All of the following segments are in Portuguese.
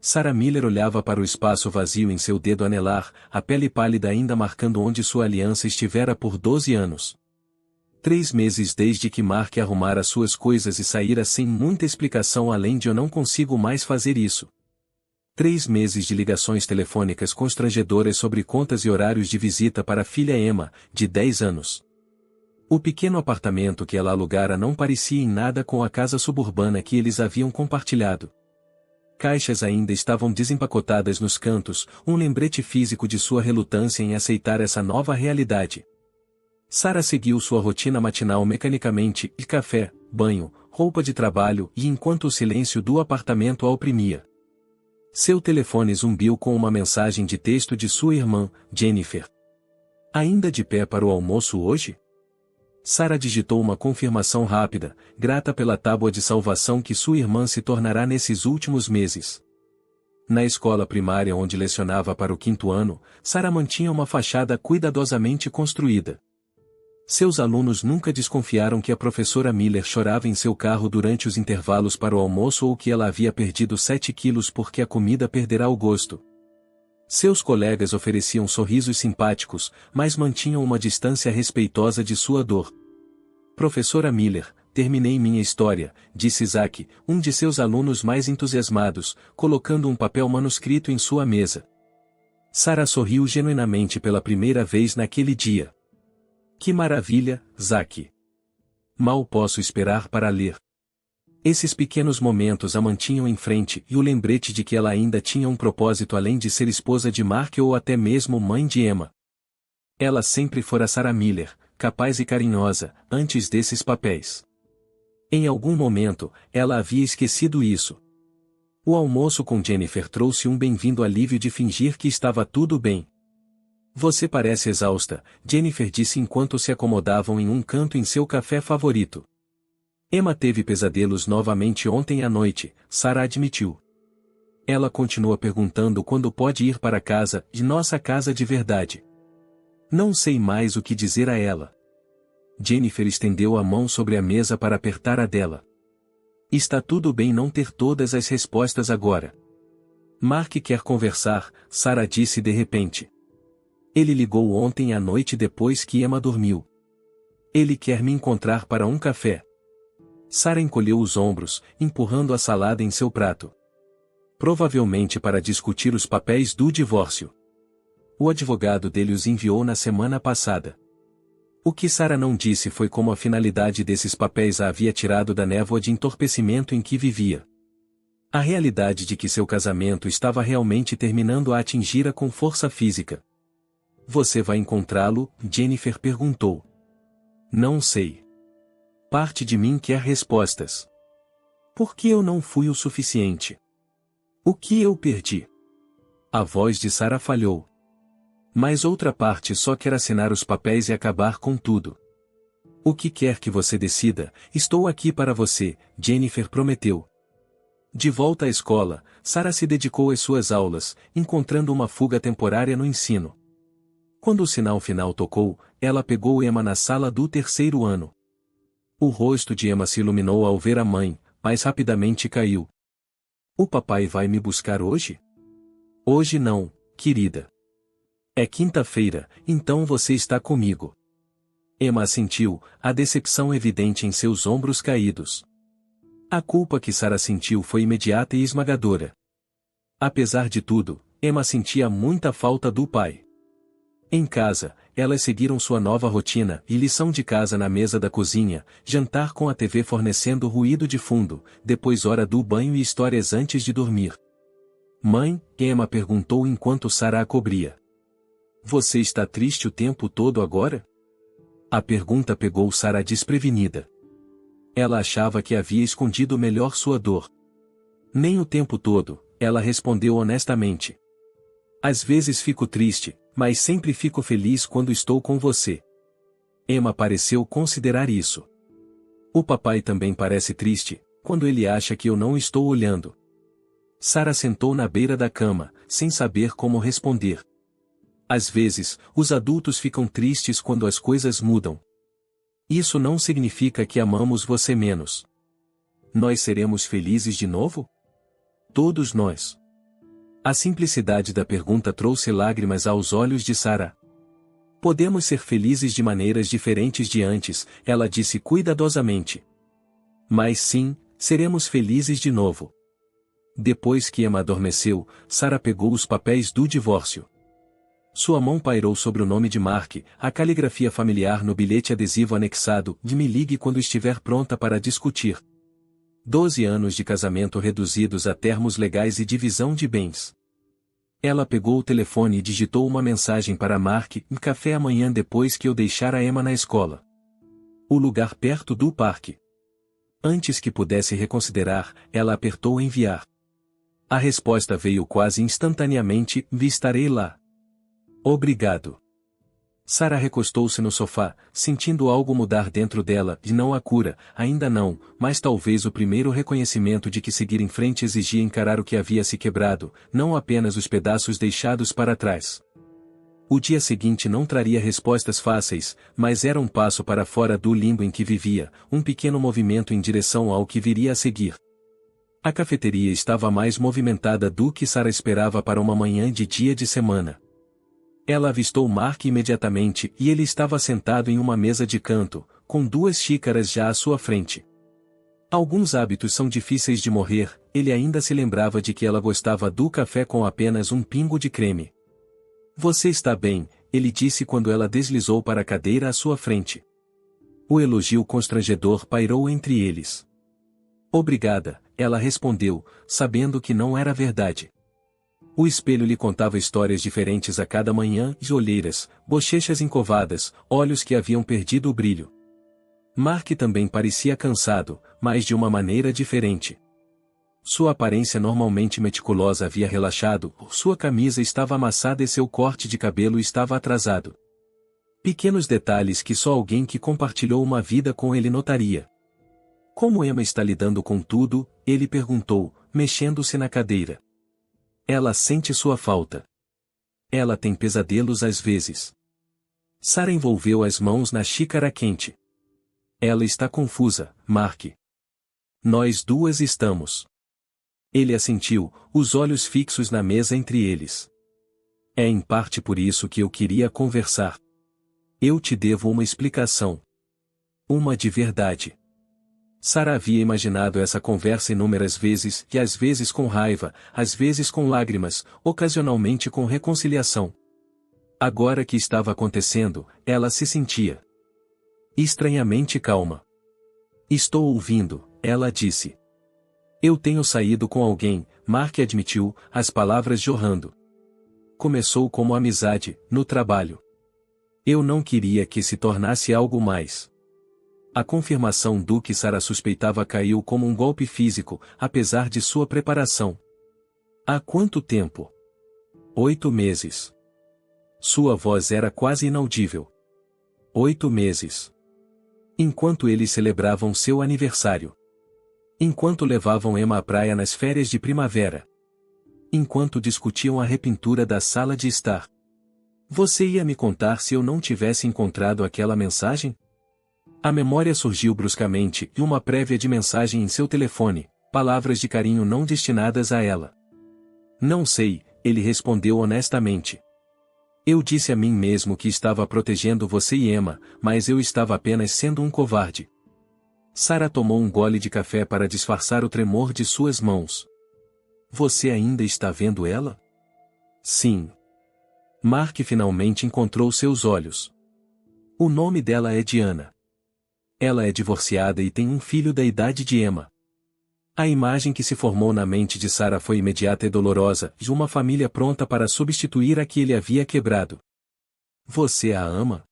Sarah Miller olhava para o espaço vazio em seu dedo anelar, a pele pálida ainda marcando onde sua aliança estivera por 12 anos. 3 meses desde que Mark arrumara suas coisas e saíra sem muita explicação além de eu não consigo mais fazer isso. 3 meses de ligações telefônicas constrangedoras sobre contas e horários de visita para a filha Emma, de 10 anos. O pequeno apartamento que ela alugara não parecia em nada com a casa suburbana que eles haviam compartilhado. Caixas ainda estavam desempacotadas nos cantos, um lembrete físico de sua relutância em aceitar essa nova realidade. Sarah seguiu sua rotina matinal mecanicamente, e café, banho, roupa de trabalho e enquanto o silêncio do apartamento a oprimia. Seu telefone zumbiu com uma mensagem de texto de sua irmã, Jennifer. Ainda de pé para o almoço hoje? Sarah digitou uma confirmação rápida, grata pela tábua de salvação que sua irmã se tornará nesses últimos meses. Na escola primária onde lecionava para o 5º ano, Sarah mantinha uma fachada cuidadosamente construída. Seus alunos nunca desconfiaram que a professora Miller chorava em seu carro durante os intervalos para o almoço ou que ela havia perdido 7 quilos porque a comida perderá o gosto. Seus colegas ofereciam sorrisos simpáticos, mas mantinham uma distância respeitosa de sua dor. Professora Miller, terminei minha história, disse Zack, um de seus alunos mais entusiasmados, colocando um papel manuscrito em sua mesa. Sarah sorriu genuinamente pela primeira vez naquele dia. Que maravilha, Zack! Mal posso esperar para ler. Esses pequenos momentos a mantinham em frente e o lembrete de que ela ainda tinha um propósito além de ser esposa de Mark ou até mesmo mãe de Emma. Ela sempre fora Sarah Miller, capaz e carinhosa, antes desses papéis. Em algum momento, ela havia esquecido isso. O almoço com Jennifer trouxe um bem-vindo alívio de fingir que estava tudo bem. Você parece exausta, Jennifer disse enquanto se acomodavam em um canto em seu café favorito. Emma teve pesadelos novamente ontem à noite, Sarah admitiu. Ela continua perguntando quando pode ir para casa, de nossa casa de verdade. Não sei mais o que dizer a ela. Jennifer estendeu a mão sobre a mesa para apertar a dela. Está tudo bem não ter todas as respostas agora. Mark quer conversar, Sarah disse de repente. Ele ligou ontem à noite depois que Emma dormiu. Ele quer me encontrar para um café. Sarah encolheu os ombros, empurrando a salada em seu prato. Provavelmente para discutir os papéis do divórcio. O advogado dele os enviou na semana passada. O que Sarah não disse foi como a finalidade desses papéis a havia tirado da névoa de entorpecimento em que vivia. A realidade de que seu casamento estava realmente terminando a atingi-la com força física. Você vai encontrá-lo? Jennifer perguntou. Não sei. Parte de mim quer respostas. Por que eu não fui o suficiente? O que eu perdi? A voz de Sarah falhou. Mas outra parte só quer assinar os papéis e acabar com tudo. O que quer que você decida, estou aqui para você, Jennifer prometeu. De volta à escola, Sarah se dedicou às suas aulas, encontrando uma fuga temporária no ensino. Quando o sinal final tocou, ela pegou Emma na sala do 3º ano. O rosto de Emma se iluminou ao ver a mãe, mas rapidamente caiu. O papai vai me buscar hoje? Hoje não, querida. É quinta-feira, então você está comigo. Emma assentiu, a decepção evidente em seus ombros caídos. A culpa que Sarah sentiu foi imediata e esmagadora. Apesar de tudo, Emma sentia muita falta do pai. Em casa, elas seguiram sua nova rotina e lição de casa na mesa da cozinha, jantar com a TV fornecendo ruído de fundo, depois hora do banho e histórias antes de dormir. Mãe, Emma perguntou enquanto Sarah a cobria. Você está triste o tempo todo agora? A pergunta pegou Sarah desprevenida. Ela achava que havia escondido melhor sua dor. Nem o tempo todo, ela respondeu honestamente. Às vezes fico triste, mas sempre fico feliz quando estou com você. Emma pareceu considerar isso. O papai também parece triste, quando ele acha que eu não estou olhando. Sarah sentou na beira da cama, sem saber como responder. Às vezes, os adultos ficam tristes quando as coisas mudam. Isso não significa que amamos você menos. Nós seremos felizes de novo? Todos nós. A simplicidade da pergunta trouxe lágrimas aos olhos de Sarah. Podemos ser felizes de maneiras diferentes de antes, ela disse cuidadosamente. Mas sim, seremos felizes de novo. Depois que Emma adormeceu, Sarah pegou os papéis do divórcio. Sua mão pairou sobre o nome de Mark, a caligrafia familiar no bilhete adesivo anexado, de me ligue quando estiver pronta para discutir. 12 anos de casamento reduzidos a termos legais e divisão de bens. Ela pegou o telefone e digitou uma mensagem para Mark, em café amanhã depois que eu deixar a Emma na escola. O lugar perto do parque. Antes que pudesse reconsiderar, ela apertou enviar. A resposta veio quase instantaneamente, estarei lá. Obrigado. Sarah recostou-se no sofá, sentindo algo mudar dentro dela, e não a cura, ainda não, mas talvez o primeiro reconhecimento de que seguir em frente exigia encarar o que havia se quebrado, não apenas os pedaços deixados para trás. O dia seguinte não traria respostas fáceis, mas era um passo para fora do limbo em que vivia, um pequeno movimento em direção ao que viria a seguir. A cafeteria estava mais movimentada do que Sarah esperava para uma manhã de dia de semana. Ela avistou Mark imediatamente e ele estava sentado em uma mesa de canto, com 2 xícaras já à sua frente. Alguns hábitos são difíceis de morrer, ele ainda se lembrava de que ela gostava do café com apenas um pingo de creme. Você está bem, ele disse quando ela deslizou para a cadeira à sua frente. O elogio constrangedor pairou entre eles. Obrigada, ela respondeu, sabendo que não era verdade. O espelho lhe contava histórias diferentes a cada manhã, de olheiras, bochechas encovadas, olhos que haviam perdido o brilho. Mark também parecia cansado, mas de uma maneira diferente. Sua aparência normalmente meticulosa havia relaxado, sua camisa estava amassada e seu corte de cabelo estava atrasado. Pequenos detalhes que só alguém que compartilhou uma vida com ele notaria. Como Emma está lidando com tudo? Ele perguntou, mexendo-se na cadeira. Ela sente sua falta. Ela tem pesadelos às vezes. Sarah envolveu as mãos na xícara quente. Ela está confusa, Mark. Nós duas estamos. Ele assentiu, os olhos fixos na mesa entre eles. É em parte por isso que eu queria conversar. Eu te devo uma explicação. Uma de verdade. Sarah havia imaginado essa conversa inúmeras vezes, e às vezes com raiva, às vezes com lágrimas, ocasionalmente com reconciliação. Agora que estava acontecendo, ela se sentia estranhamente calma. Estou ouvindo, ela disse. Eu tenho saído com alguém, Mark admitiu, as palavras jorrando. Começou como amizade, no trabalho. Eu não queria que se tornasse algo mais. A confirmação do que Sarah suspeitava caiu como um golpe físico, apesar de sua preparação. Há quanto tempo? 8 meses. Sua voz era quase inaudível. 8 meses. Enquanto eles celebravam seu aniversário. Enquanto levavam Emma à praia nas férias de primavera. Enquanto discutiam a repintura da sala de estar. Você ia me contar se eu não tivesse encontrado aquela mensagem? A memória surgiu bruscamente e uma prévia de mensagem em seu telefone, palavras de carinho não destinadas a ela. Não sei, ele respondeu honestamente. Eu disse a mim mesmo que estava protegendo você e Emma, mas eu estava apenas sendo um covarde. Sarah tomou um gole de café para disfarçar o tremor de suas mãos. Você ainda está vendo ela? Sim. Mark finalmente encontrou seus olhos. O nome dela é Diana. Ela é divorciada e tem um filho da idade de Emma. A imagem que se formou na mente de Sarah foi imediata e dolorosa, de uma família pronta para substituir a que ele havia quebrado. Você a ama?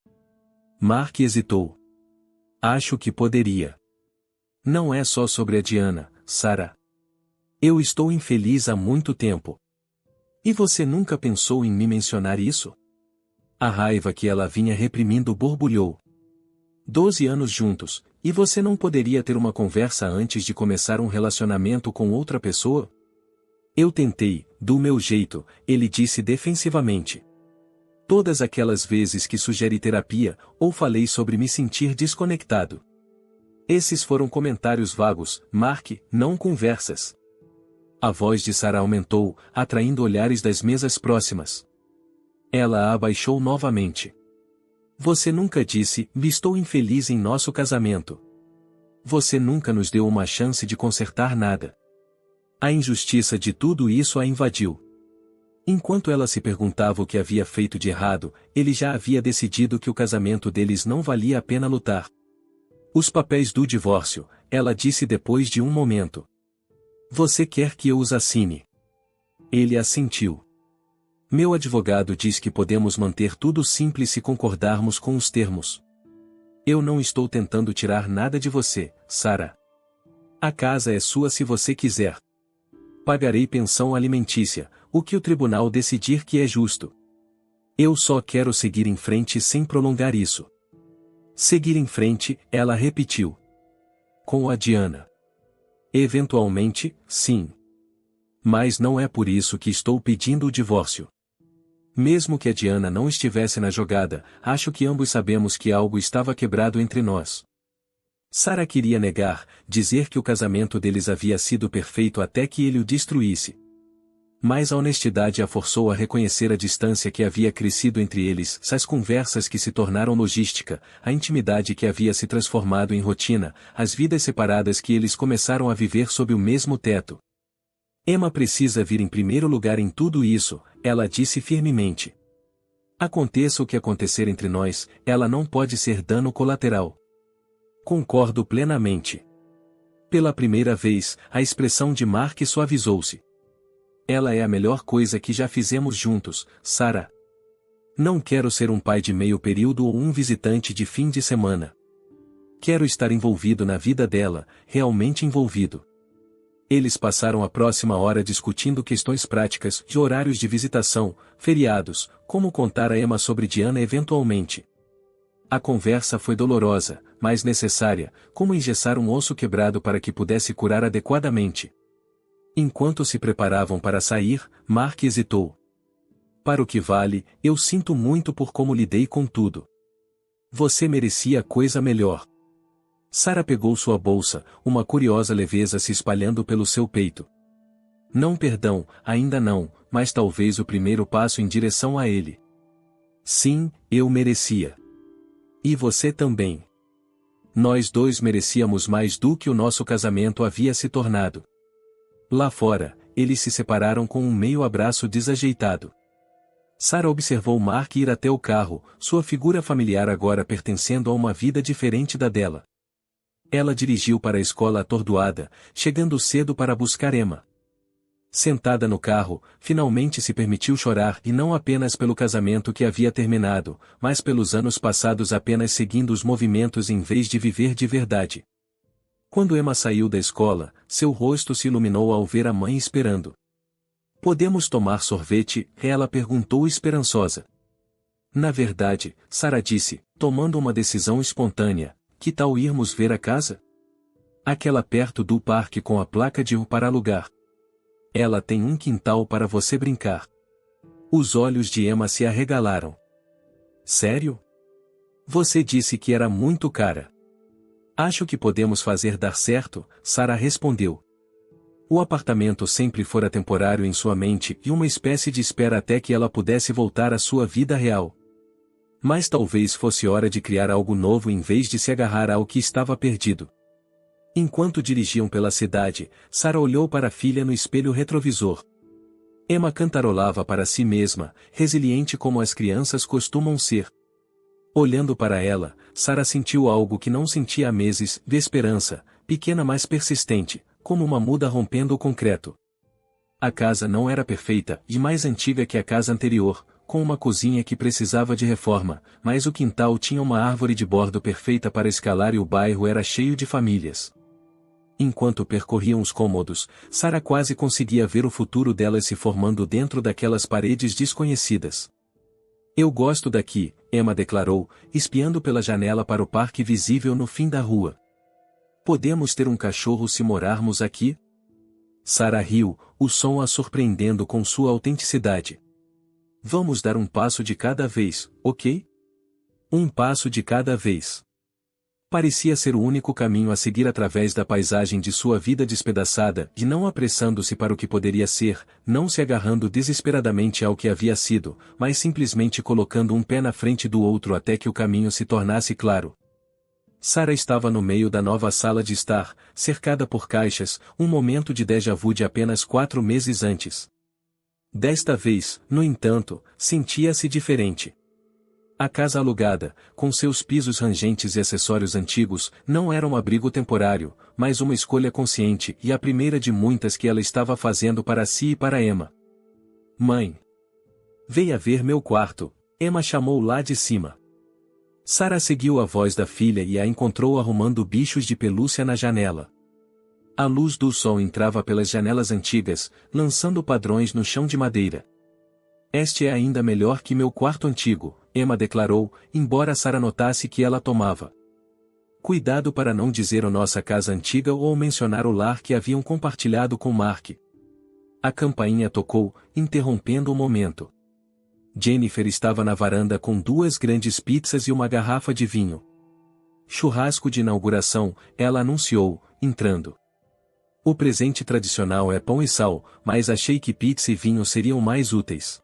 Mark hesitou. Acho que poderia. Não é só sobre a Diana, Sarah. Eu estou infeliz há muito tempo. E você nunca pensou em me mencionar isso? A raiva que ela vinha reprimindo borbulhou. 12 anos juntos, e você não poderia ter uma conversa antes de começar um relacionamento com outra pessoa? Eu tentei, do meu jeito, ele disse defensivamente. Todas aquelas vezes que sugeri terapia, ou falei sobre me sentir desconectado. Esses foram comentários vagos, Mark, não conversas. A voz de Sarah aumentou, atraindo olhares das mesas próximas. Ela a abaixou novamente. Você nunca disse, estou infeliz em nosso casamento. Você nunca nos deu uma chance de consertar nada. A injustiça de tudo isso a invadiu. Enquanto ela se perguntava o que havia feito de errado, ele já havia decidido que o casamento deles não valia a pena lutar. Os papéis do divórcio, ela disse depois de um momento. Você quer que eu os assine? Ele assentiu. Meu advogado diz que podemos manter tudo simples se concordarmos com os termos. Eu não estou tentando tirar nada de você, Sarah. A casa é sua se você quiser. Pagarei pensão alimentícia, o que o tribunal decidir que é justo. Eu só quero seguir em frente sem prolongar isso. Seguir em frente, ela repetiu. Com a Diana. Eventualmente, sim. Mas não é por isso que estou pedindo o divórcio. Mesmo que a Diana não estivesse na jogada, acho que ambos sabemos que algo estava quebrado entre nós. Sarah queria negar, dizer que o casamento deles havia sido perfeito até que ele o destruísse. Mas a honestidade a forçou a reconhecer a distância que havia crescido entre eles, as conversas que se tornaram logística, a intimidade que havia se transformado em rotina, as vidas separadas que eles começaram a viver sob o mesmo teto. Emma precisa vir em primeiro lugar em tudo isso, ela disse firmemente. Aconteça o que acontecer entre nós, ela não pode ser dano colateral. Concordo plenamente. Pela primeira vez, a expressão de Mark suavizou-se. Ela é a melhor coisa que já fizemos juntos, Sarah. Não quero ser um pai de meio período ou um visitante de fim de semana. Quero estar envolvido na vida dela, realmente envolvido. Eles passaram a próxima hora discutindo questões práticas, de horários de visitação, feriados, como contar a Emma sobre Diana eventualmente. A conversa foi dolorosa, mas necessária, como engessar um osso quebrado para que pudesse curar adequadamente. Enquanto se preparavam para sair, Mark hesitou. Para o que vale, eu sinto muito por como lidei com tudo. Você merecia coisa melhor. Sarah pegou sua bolsa, uma curiosa leveza se espalhando pelo seu peito. Não perdão, ainda não, mas talvez o primeiro passo em direção a ele. Sim, eu merecia. E você também. Nós dois merecíamos mais do que o nosso casamento havia se tornado. Lá fora, eles se separaram com um meio abraço desajeitado. Sarah observou Mark ir até o carro, sua figura familiar agora pertencendo a uma vida diferente da dela. Ela dirigiu para a escola atordoada, chegando cedo para buscar Emma. Sentada no carro, finalmente se permitiu chorar e não apenas pelo casamento que havia terminado, mas pelos anos passados apenas seguindo os movimentos em vez de viver de verdade. Quando Emma saiu da escola, seu rosto se iluminou ao ver a mãe esperando. Podemos tomar sorvete? Ela perguntou esperançosa. Na verdade, Sarah disse, tomando uma decisão espontânea, que tal irmos ver a casa? Aquela perto do parque com a placa de para alugar. Ela tem um quintal para você brincar. Os olhos de Emma se arregalaram. Sério? Você disse que era muito cara. Acho que podemos fazer dar certo, Sarah respondeu. O apartamento sempre fora temporário em sua mente e uma espécie de espera até que ela pudesse voltar à sua vida real. Mas talvez fosse hora de criar algo novo em vez de se agarrar ao que estava perdido. Enquanto dirigiam pela cidade, Sarah olhou para a filha no espelho retrovisor. Emma cantarolava para si mesma, resiliente como as crianças costumam ser. Olhando para ela, Sarah sentiu algo que não sentia há meses, de esperança, pequena mas persistente, como uma muda rompendo o concreto. A casa não era perfeita e mais antiga que a casa anterior, com uma cozinha que precisava de reforma, mas o quintal tinha uma árvore de bordo perfeita para escalar e o bairro era cheio de famílias. Enquanto percorriam os cômodos, Sarah quase conseguia ver o futuro delas se formando dentro daquelas paredes desconhecidas. Eu gosto daqui, Emma declarou, espiando pela janela para o parque visível no fim da rua. Podemos ter um cachorro se morarmos aqui? Sarah riu, o som a surpreendendo com sua autenticidade. Vamos dar um passo de cada vez, ok? Um passo de cada vez. Parecia ser o único caminho a seguir através da paisagem de sua vida despedaçada, e não apressando-se para o que poderia ser, não se agarrando desesperadamente ao que havia sido, mas simplesmente colocando um pé na frente do outro até que o caminho se tornasse claro. Sarah estava no meio da nova sala de estar, cercada por caixas, um momento de déjà vu de apenas 4 meses antes. Desta vez, no entanto, sentia-se diferente. A casa alugada, com seus pisos rangentes e acessórios antigos, não era um abrigo temporário, mas uma escolha consciente e a primeira de muitas que ela estava fazendo para si e para Emma. Mãe! Venha ver meu quarto, Emma chamou lá de cima. Sarah seguiu a voz da filha e a encontrou arrumando bichos de pelúcia na janela. A luz do sol entrava pelas janelas antigas, lançando padrões no chão de madeira. Este é ainda melhor que meu quarto antigo, Emma declarou, embora Sarah notasse que ela tomava cuidado para não dizer nossa casa antiga ou mencionar o lar que haviam compartilhado com Mark. A campainha tocou, interrompendo o momento. Jennifer estava na varanda com 2 grandes pizzas e uma garrafa de vinho. Churrasco de inauguração, ela anunciou, entrando. O presente tradicional é pão e sal, mas achei que pizza e vinho seriam mais úteis.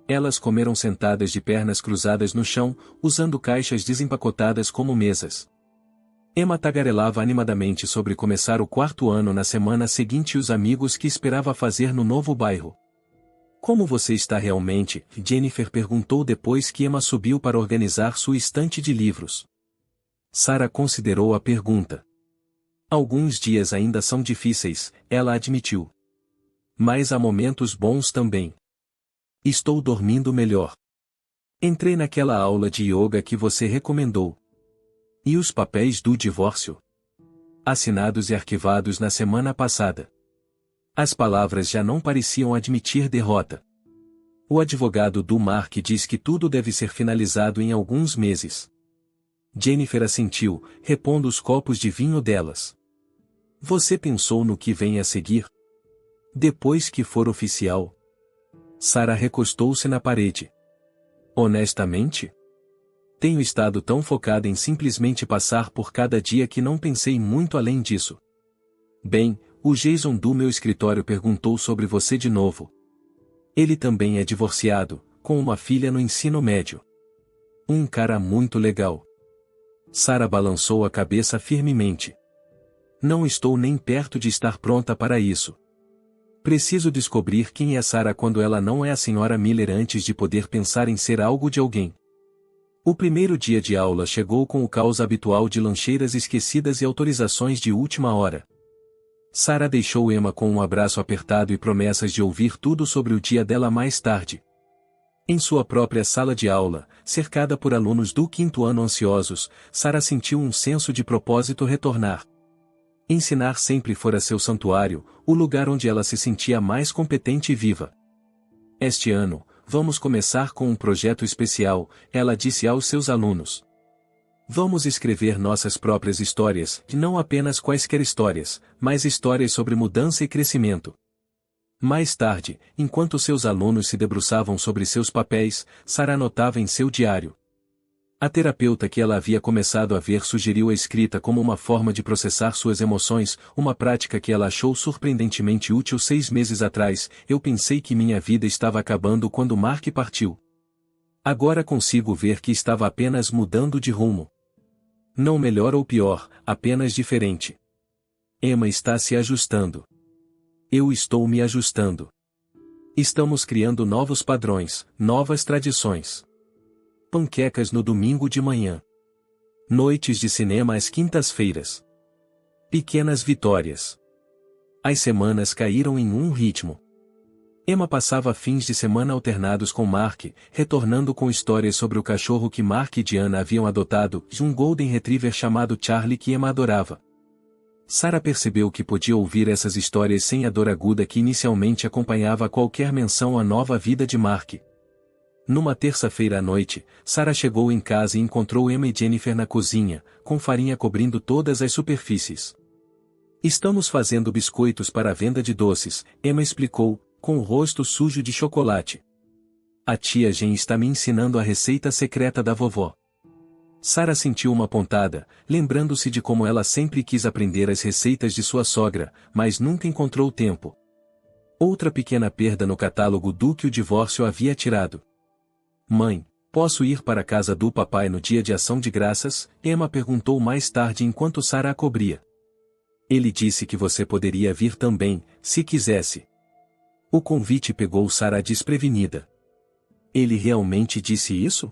Elas comeram sentadas de pernas cruzadas no chão, usando caixas desempacotadas como mesas. Emma tagarelava animadamente sobre começar o 4º ano na semana seguinte e os amigos que esperava fazer no novo bairro. Como você está realmente? Jennifer perguntou depois que Emma subiu para organizar sua estante de livros. Sarah considerou a pergunta. Alguns dias ainda são difíceis, ela admitiu. Mas há momentos bons também. Estou dormindo melhor. Entrei naquela aula de yoga que você recomendou. E os papéis do divórcio? Assinados e arquivados na semana passada. As palavras já não pareciam admitir derrota. O advogado do Mark diz que tudo deve ser finalizado em alguns meses. Jennifer assentiu, repondo os copos de vinho delas. Você pensou no que vem a seguir? Depois que for oficial? Sarah recostou-se na parede. Honestamente? Tenho estado tão focada em simplesmente passar por cada dia que não pensei muito além disso. Bem, o Jason do meu escritório perguntou sobre você de novo. Ele também é divorciado, com uma filha no ensino médio. Um cara muito legal. Sarah balançou a cabeça firmemente. Não estou nem perto de estar pronta para isso. Preciso descobrir quem é Sarah quando ela não é a Sra. Miller antes de poder pensar em ser algo de alguém. O primeiro dia de aula chegou com o caos habitual de lancheiras esquecidas e autorizações de última hora. Sarah deixou Emma com um abraço apertado e promessas de ouvir tudo sobre o dia dela mais tarde. Em sua própria sala de aula, cercada por alunos do 5º ano ansiosos, Sarah sentiu um senso de propósito retornar. Ensinar sempre fora seu santuário, o lugar onde ela se sentia mais competente e viva. Este ano, vamos começar com um projeto especial, ela disse aos seus alunos. Vamos escrever nossas próprias histórias, e não apenas quaisquer histórias, mas histórias sobre mudança e crescimento. Mais tarde, enquanto seus alunos se debruçavam sobre seus papéis, Sarah anotava em seu diário. A terapeuta que ela havia começado a ver sugeriu a escrita como uma forma de processar suas emoções, uma prática que ela achou surpreendentemente útil 6 meses atrás. Eu pensei que minha vida estava acabando quando Mark partiu. Agora consigo ver que estava apenas mudando de rumo. Não melhor ou pior, apenas diferente. Emma está se ajustando. Eu estou me ajustando. Estamos criando novos padrões, novas tradições. Panquecas no domingo de manhã. Noites de cinema às quintas-feiras. Pequenas vitórias. As semanas caíram em um ritmo. Emma passava fins de semana alternados com Mark, retornando com histórias sobre o cachorro que Mark e Diana haviam adotado, e um Golden Retriever chamado Charlie que Emma adorava. Sarah percebeu que podia ouvir essas histórias sem a dor aguda que inicialmente acompanhava qualquer menção à nova vida de Mark. Numa terça-feira à noite, Sarah chegou em casa e encontrou Emma e Jennifer na cozinha, com farinha cobrindo todas as superfícies. Estamos fazendo biscoitos para a venda de doces, Emma explicou, com o rosto sujo de chocolate. A tia Jen está me ensinando a receita secreta da vovó. Sara sentiu uma pontada, lembrando-se de como ela sempre quis aprender as receitas de sua sogra, mas nunca encontrou tempo. Outra pequena perda no catálogo do que o divórcio havia tirado. Mãe, posso ir para a casa do papai no dia de ação de graças? Emma perguntou mais tarde enquanto Sara a cobria. Ele disse que você poderia vir também, se quisesse. O convite pegou Sara desprevenida. Ele realmente disse isso?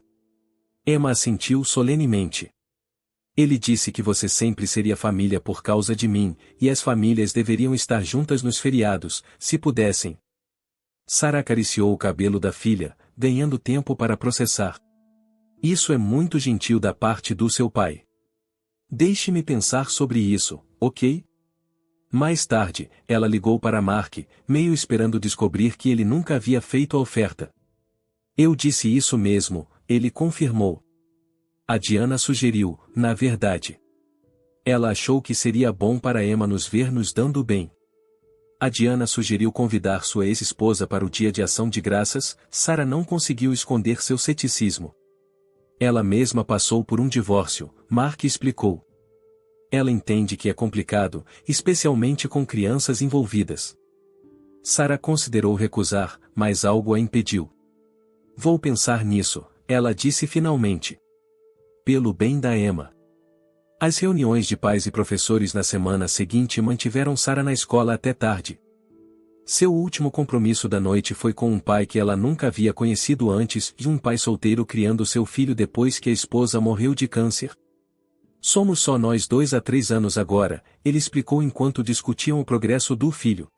Emma assentiu solenemente. Ele disse que você sempre seria família por causa de mim, e as famílias deveriam estar juntas nos feriados, se pudessem. Sara acariciou o cabelo da filha, ganhando tempo para processar. Isso é muito gentil da parte do seu pai. Deixe-me pensar sobre isso, ok? Mais tarde, ela ligou para Mark, meio esperando descobrir que ele nunca havia feito a oferta. Eu disse isso mesmo, ele confirmou. A Diana sugeriu, na verdade. Ela achou que seria bom para Emma nos ver nos dando bem. A Diana sugeriu convidar sua ex-esposa para o dia de ação de graças. Sara não conseguiu esconder seu ceticismo. Ela mesma passou por um divórcio, Mark explicou. Ela entende que é complicado, especialmente com crianças envolvidas. Sara considerou recusar, mas algo a impediu. Vou pensar nisso, ela disse finalmente. Pelo bem da Emma. As reuniões de pais e professores na semana seguinte mantiveram Sara na escola até tarde. Seu último compromisso da noite foi com um pai que ela nunca havia conhecido antes e um pai solteiro criando seu filho depois que a esposa morreu de câncer. Somos só nós dois há 3 anos agora, ele explicou enquanto discutiam o progresso do filho.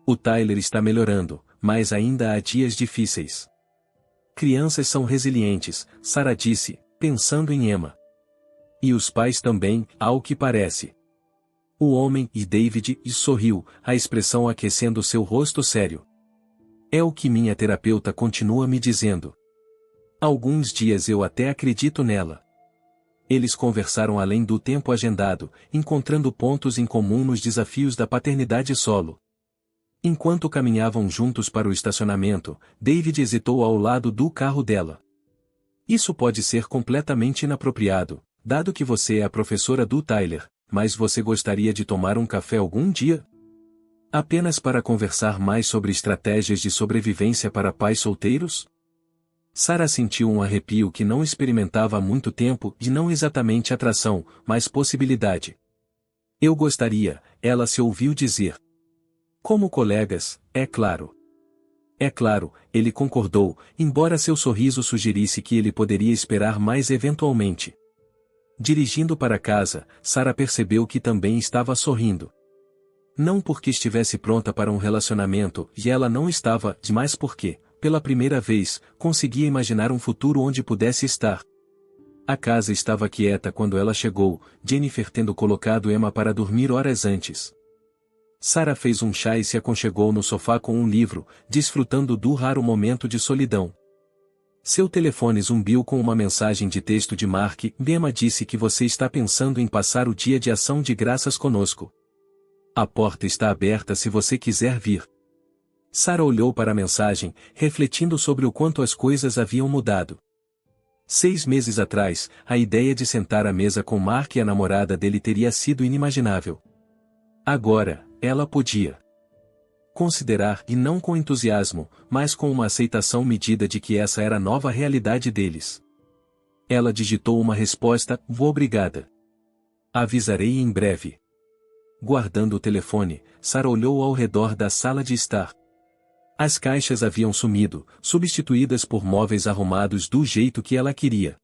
O Tyler está melhorando, mas ainda há dias difíceis. Crianças são resilientes, Sara disse, pensando em Emma. E os pais também, ao que parece. O homem e David sorriu, a expressão aquecendo seu rosto sério. É o que minha terapeuta continua me dizendo. Alguns dias eu até acredito nela. Eles conversaram além do tempo agendado, encontrando pontos em comum nos desafios da paternidade solo. Enquanto caminhavam juntos para o estacionamento, David hesitou ao lado do carro dela. Isso pode ser completamente inapropriado, dado que você é a professora do Tyler, mas você gostaria de tomar um café algum dia? Apenas para conversar mais sobre estratégias de sobrevivência para pais solteiros? Sara sentiu um arrepio que não experimentava há muito tempo e não exatamente atração, mas possibilidade. Eu gostaria, ela se ouviu dizer. Como colegas, é claro. É claro, ele concordou, embora seu sorriso sugerisse que ele poderia esperar mais eventualmente. Dirigindo para casa, Sara percebeu que também estava sorrindo. Não porque estivesse pronta para um relacionamento, e ela não estava, mas porque, pela primeira vez, conseguia imaginar um futuro onde pudesse estar. A casa estava quieta quando ela chegou, Jennifer tendo colocado Emma para dormir horas antes. Sara fez um chá e se aconchegou no sofá com um livro, desfrutando do raro momento de solidão. Seu telefone zumbiu com uma mensagem de texto de Mark. Emma disse que você está pensando em passar o dia de ação de graças conosco. A porta está aberta se você quiser vir. Sara olhou para a mensagem, refletindo sobre o quanto as coisas haviam mudado. 6 meses atrás, a ideia de sentar à mesa com Mark e a namorada dele teria sido inimaginável. Agora, ela podia considerar, e não com entusiasmo, mas com uma aceitação medida de que essa era a nova realidade deles. Ela digitou uma resposta, obrigada. Avisarei em breve. Guardando o telefone, Sara olhou ao redor da sala de estar. As caixas haviam sumido, substituídas por móveis arrumados do jeito que ela queria.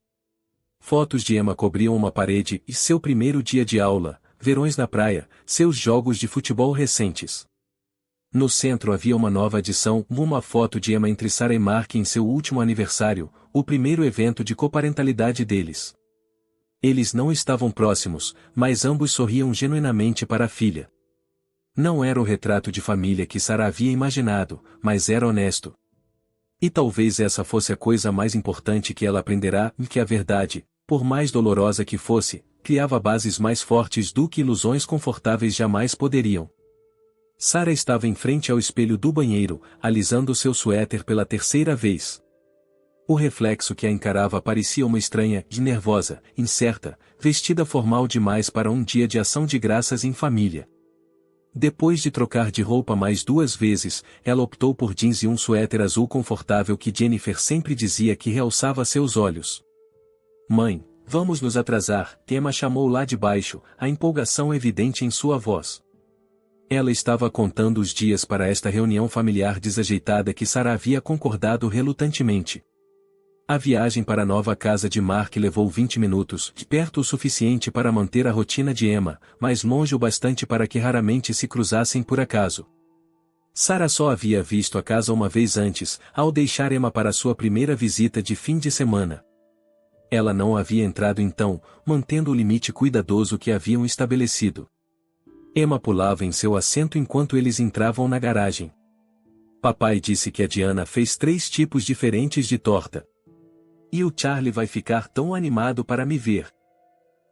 Fotos de Emma cobriam uma parede e seu primeiro dia de aula, verões na praia, seus jogos de futebol recentes. No centro havia uma nova adição, uma foto de Emma entre Sara e Mark em seu último aniversário, o primeiro evento de coparentalidade deles. Eles não estavam próximos, mas ambos sorriam genuinamente para a filha. Não era o retrato de família que Sara havia imaginado, mas era honesto. E talvez essa fosse a coisa mais importante que ela aprenderá, e que a verdade, por mais dolorosa que fosse, criava bases mais fortes do que ilusões confortáveis jamais poderiam. Sara estava em frente ao espelho do banheiro, alisando seu suéter pela terceira vez. O reflexo que a encarava parecia uma estranha, nervosa, incerta, vestida formal demais para um dia de ação de graças em família. Depois de trocar de roupa mais 2 vezes, ela optou por jeans e um suéter azul confortável que Jennifer sempre dizia que realçava seus olhos. Mãe, vamos nos atrasar, Emma chamou lá de baixo, a empolgação evidente em sua voz. Ela estava contando os dias para esta reunião familiar desajeitada que Sarah havia concordado relutantemente. A viagem para a nova casa de Mark levou 20 minutos, perto o suficiente para manter a rotina de Emma, mas longe o bastante para que raramente se cruzassem por acaso. Sarah só havia visto a casa uma vez antes, ao deixar Emma para sua primeira visita de fim de semana. Ela não havia entrado então, mantendo o limite cuidadoso que haviam estabelecido. Emma pulava em seu assento enquanto eles entravam na garagem. Papai disse que a Diana fez 3 tipos diferentes de torta. E o Charlie vai ficar tão animado para me ver.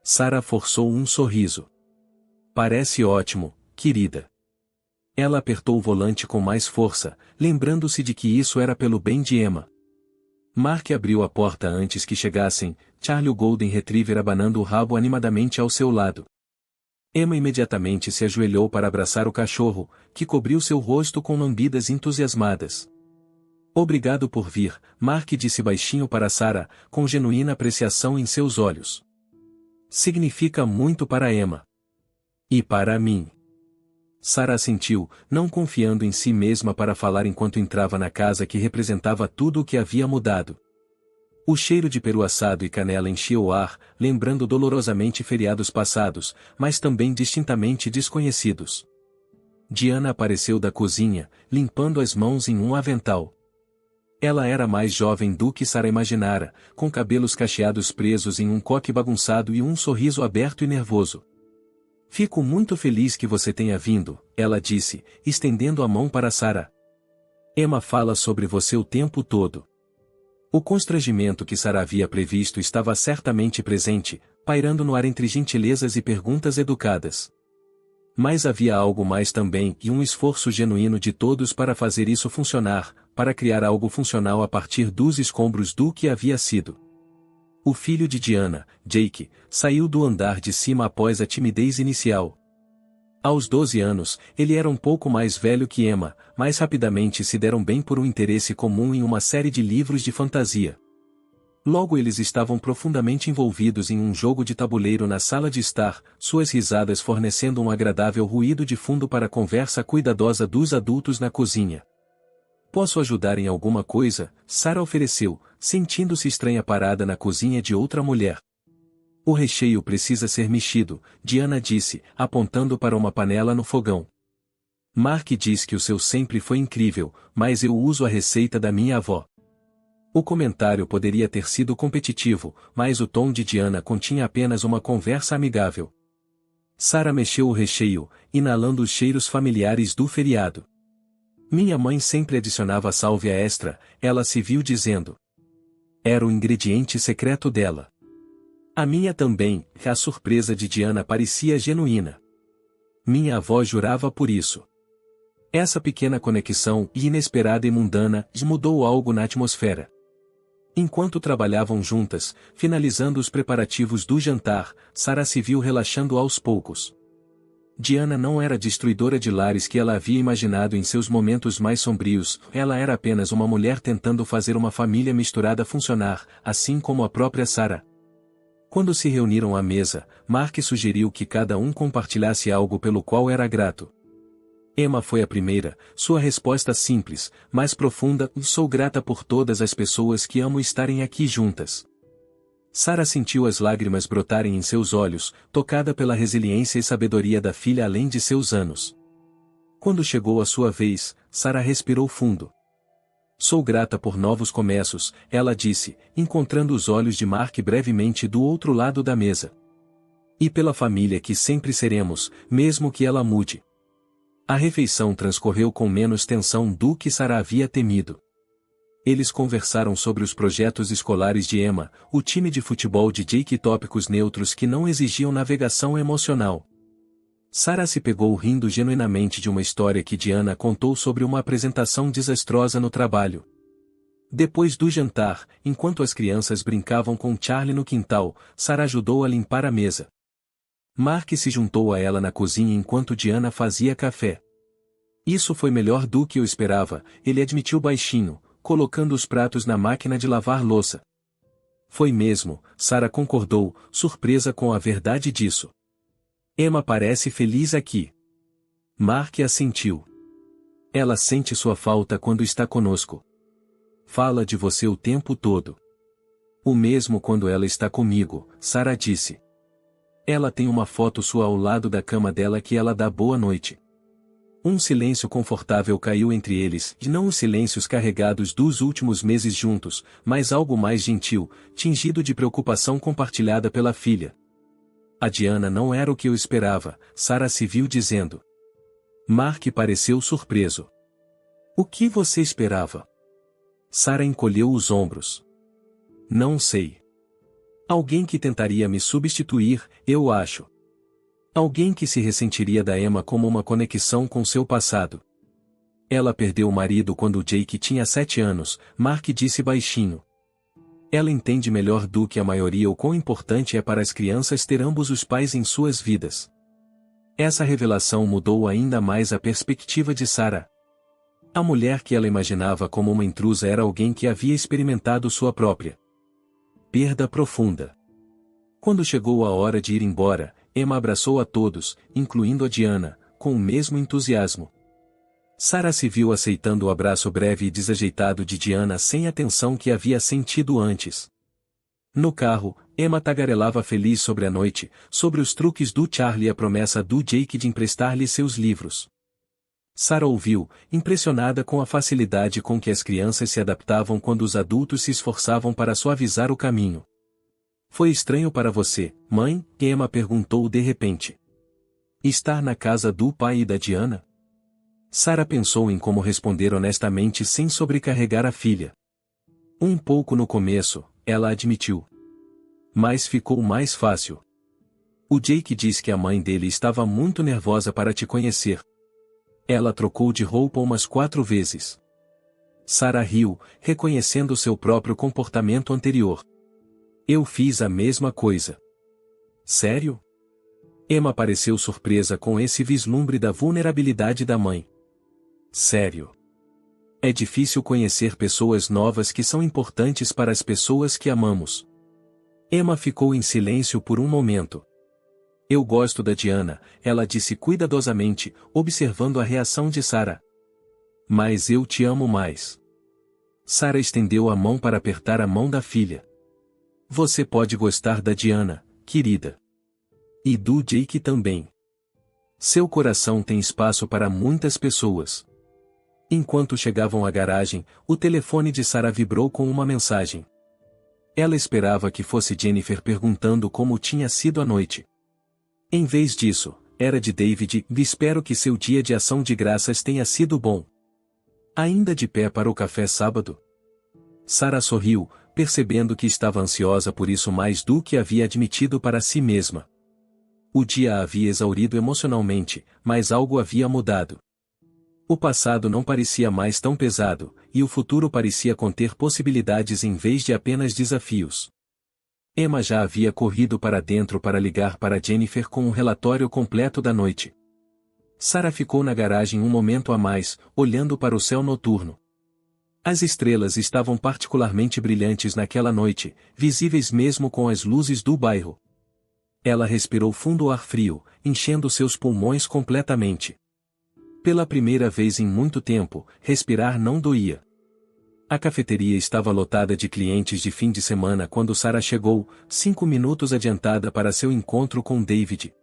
Sarah forçou um sorriso. Parece ótimo, querida. Ela apertou o volante com mais força, lembrando-se de que isso era pelo bem de Emma. Mark abriu a porta antes que chegassem, Charlie o Golden Retriever abanando o rabo animadamente ao seu lado. Emma imediatamente se ajoelhou para abraçar o cachorro, que cobriu seu rosto com lambidas entusiasmadas. Obrigado por vir, Mark disse baixinho para Sarah, com genuína apreciação em seus olhos. Significa muito para Emma. E para mim. Sarah assentiu, não confiando em si mesma para falar enquanto entrava na casa que representava tudo o que havia mudado. O cheiro de peru assado e canela enchia o ar, lembrando dolorosamente feriados passados, mas também distintamente desconhecidos. Diana apareceu da cozinha, limpando as mãos em um avental. Ela era mais jovem do que Sarah imaginara, com cabelos cacheados presos em um coque bagunçado e um sorriso aberto e nervoso. Fico muito feliz que você tenha vindo, ela disse, estendendo a mão para Sarah. Emma fala sobre você o tempo todo. O constrangimento que Sarah havia previsto estava certamente presente, pairando no ar entre gentilezas e perguntas educadas. Mas havia algo mais também e um esforço genuíno de todos para fazer isso funcionar, para criar algo funcional a partir dos escombros do que havia sido. O filho de Diana, Jake, saiu do andar de cima após a timidez inicial. Aos 12 anos, ele era um pouco mais velho que Emma, mas rapidamente se deram bem por um interesse comum em uma série de livros de fantasia. Logo eles estavam profundamente envolvidos em um jogo de tabuleiro na sala de estar, suas risadas fornecendo um agradável ruído de fundo para a conversa cuidadosa dos adultos na cozinha. Posso ajudar em alguma coisa? Sarah ofereceu, sentindo-se estranha parada na cozinha de outra mulher. O recheio precisa ser mexido, Diana disse, apontando para uma panela no fogão. Mark diz que o seu sempre foi incrível, mas eu uso a receita da minha avó. O comentário poderia ter sido competitivo, mas o tom de Diana continha apenas uma conversa amigável. Sarah mexeu o recheio, inalando os cheiros familiares do feriado. Minha mãe sempre adicionava sálvia extra, ela se viu dizendo. Era o ingrediente secreto dela. A minha também, a surpresa de Diana parecia genuína. Minha avó jurava por isso. Essa pequena conexão, inesperada e mundana, mudou algo na atmosfera. Enquanto trabalhavam juntas, finalizando os preparativos do jantar, Sarah se viu relaxando aos poucos. Diana não era a destruidora de lares que ela havia imaginado em seus momentos mais sombrios, ela era apenas uma mulher tentando fazer uma família misturada funcionar, assim como a própria Sarah. Quando se reuniram à mesa, Mark sugeriu que cada um compartilhasse algo pelo qual era grato. Emma foi a primeira, sua resposta simples, mas profunda: sou grata por todas as pessoas que amo estarem aqui juntas. Sarah sentiu as lágrimas brotarem em seus olhos, tocada pela resiliência e sabedoria da filha além de seus anos. Quando chegou a sua vez, Sarah respirou fundo. Sou grata por novos começos, ela disse, encontrando os olhos de Mark brevemente do outro lado da mesa. E pela família que sempre seremos, mesmo que ela mude. A refeição transcorreu com menos tensão do que Sarah havia temido. Eles conversaram sobre os projetos escolares de Emma, o time de futebol de Jake e tópicos neutros que não exigiam navegação emocional. Sarah se pegou rindo genuinamente de uma história que Diana contou sobre uma apresentação desastrosa no trabalho. Depois do jantar, enquanto as crianças brincavam com Charlie no quintal, Sarah ajudou a limpar a mesa. Mark se juntou a ela na cozinha enquanto Diana fazia café. Isso foi melhor do que eu esperava, ele admitiu baixinho, colocando os pratos na máquina de lavar louça. Foi mesmo, Sarah concordou, surpresa com a verdade disso. Emma parece feliz aqui. Mark assentiu. Ela sente sua falta quando está conosco. Fala de você o tempo todo. O mesmo quando ela está comigo, Sarah disse. Ela tem uma foto sua ao lado da cama dela que ela dá boa noite. Um silêncio confortável caiu entre eles, e não os silêncios carregados dos últimos meses juntos, mas algo mais gentil, tingido de preocupação compartilhada pela filha. A Diana não era o que eu esperava, Sarah se viu dizendo. Mark pareceu surpreso. O que você esperava? Sarah encolheu os ombros. Não sei. Alguém que tentaria me substituir, eu acho. Alguém que se ressentiria da Emma como uma conexão com seu passado. Ela perdeu o marido quando Jake tinha 7 anos, Mark disse baixinho. Ela entende melhor do que a maioria o quão importante é para as crianças ter ambos os pais em suas vidas. Essa revelação mudou ainda mais a perspectiva de Sarah. A mulher que ela imaginava como uma intrusa era alguém que havia experimentado sua própria perda profunda. Quando chegou a hora de ir embora, Emma abraçou a todos, incluindo a Diana, com o mesmo entusiasmo. Sarah se viu aceitando o abraço breve e desajeitado de Diana sem a tensão que havia sentido antes. No carro, Emma tagarelava feliz sobre a noite, sobre os truques do Charlie e a promessa do Jake de emprestar-lhe seus livros. Sarah ouviu, impressionada com a facilidade com que as crianças se adaptavam quando os adultos se esforçavam para suavizar o caminho. Foi estranho para você, mãe? Emma perguntou de repente. Estar na casa do pai e da Diana? Sarah pensou em como responder honestamente sem sobrecarregar a filha. Um pouco no começo, ela admitiu. Mas ficou mais fácil. O Jake diz que a mãe dele estava muito nervosa para te conhecer. Ela trocou de roupa umas 4 vezes. Sarah riu, reconhecendo seu próprio comportamento anterior. Eu fiz a mesma coisa. Sério? Emma pareceu surpresa com esse vislumbre da vulnerabilidade da mãe. Sério. É difícil conhecer pessoas novas que são importantes para as pessoas que amamos. Emma ficou em silêncio por um momento. Eu gosto da Diana, ela disse cuidadosamente, observando a reação de Sarah. Mas eu te amo mais. Sarah estendeu a mão para apertar a mão da filha. Você pode gostar da Diana, querida. E do Jake também. Seu coração tem espaço para muitas pessoas. Enquanto chegavam à garagem, o telefone de Sarah vibrou com uma mensagem. Ela esperava que fosse Jennifer perguntando como tinha sido a noite. Em vez disso, era de David. Espero que seu dia de ação de graças tenha sido bom. Ainda de pé para o café sábado? Sarah sorriu, percebendo que estava ansiosa por isso mais do que havia admitido para si mesma. O dia a havia exaurido emocionalmente, mas algo havia mudado. O passado não parecia mais tão pesado, e o futuro parecia conter possibilidades em vez de apenas desafios. Emma já havia corrido para dentro para ligar para Jennifer com um relatório completo da noite. Sarah ficou na garagem um momento a mais, olhando para o céu noturno. As estrelas estavam particularmente brilhantes naquela noite, visíveis mesmo com as luzes do bairro. Ela respirou fundo o ar frio, enchendo seus pulmões completamente. Pela primeira vez em muito tempo, respirar não doía. A cafeteria estava lotada de clientes de fim de semana quando Sarah chegou, 5 minutos adiantada para seu encontro com David.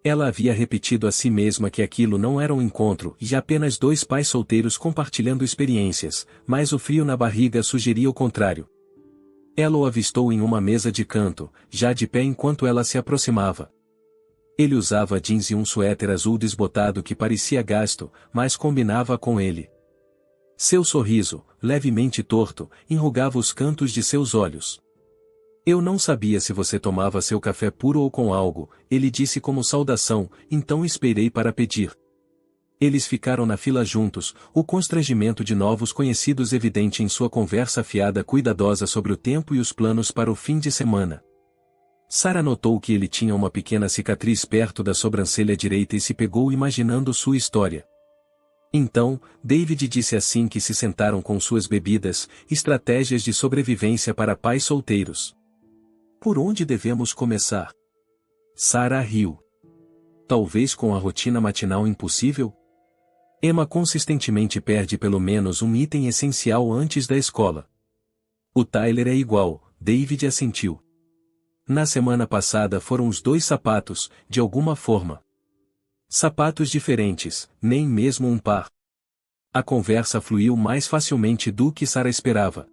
Ela havia repetido a si mesma que aquilo não era um encontro e apenas 2 pais solteiros compartilhando experiências, mas o frio na barriga sugeria o contrário. Ela o avistou em uma mesa de canto, já de pé enquanto ela se aproximava. Ele usava jeans e um suéter azul desbotado que parecia gasto, mas combinava com ele. Seu sorriso, levemente torto, enrugava os cantos de seus olhos. Eu não sabia se você tomava seu café puro ou com algo, ele disse como saudação, então esperei para pedir. Eles ficaram na fila juntos, o constrangimento de novos conhecidos evidente em sua conversa afiada cuidadosa sobre o tempo e os planos para o fim de semana. Sarah notou que ele tinha uma pequena cicatriz perto da sobrancelha direita e se pegou imaginando sua história. Então, David disse assim que se sentaram com suas bebidas, estratégias de sobrevivência para pais solteiros. Por onde devemos começar? Sarah riu. Talvez com a rotina matinal impossível? Emma consistentemente perde pelo menos um item essencial antes da escola. O Tyler é igual, David assentiu. Na semana passada foram os 2 sapatos, de alguma forma. Sapatos diferentes, nem mesmo um par. A conversa fluiu mais facilmente do que Sarah esperava.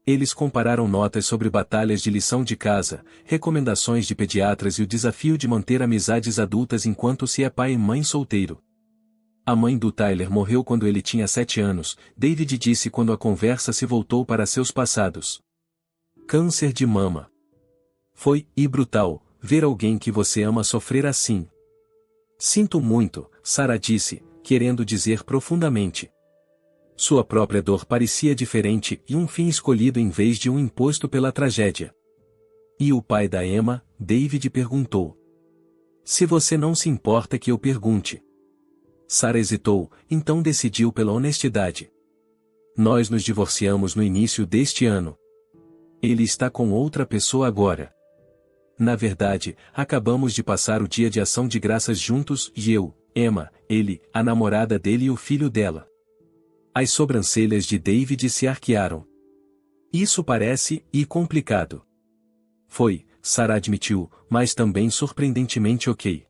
Eles compararam notas sobre batalhas de lição de casa, recomendações de pediatras e o desafio de manter amizades adultas enquanto se é pai e mãe solteiro. A mãe do Tyler morreu quando ele tinha 7 anos, David disse quando a conversa se voltou para seus passados. Câncer de mama. Foi, e brutal, ver alguém que você ama sofrer assim. Sinto muito, Sarah disse, querendo dizer profundamente. Sua própria dor parecia diferente e um fim escolhido em vez de um imposto pela tragédia. E o pai da Emma, David perguntou. Se você não se importa que eu pergunte. Sarah hesitou, então decidiu pela honestidade. Nós nos divorciamos no início deste ano. Ele está com outra pessoa agora. Na verdade, acabamos de passar o dia de ação de graças juntos, e eu, Emma, ele, a namorada dele e o filho dela. As sobrancelhas de David se arquearam. Isso parece, complicado. Foi, Sarah admitiu, mas também surpreendentemente ok.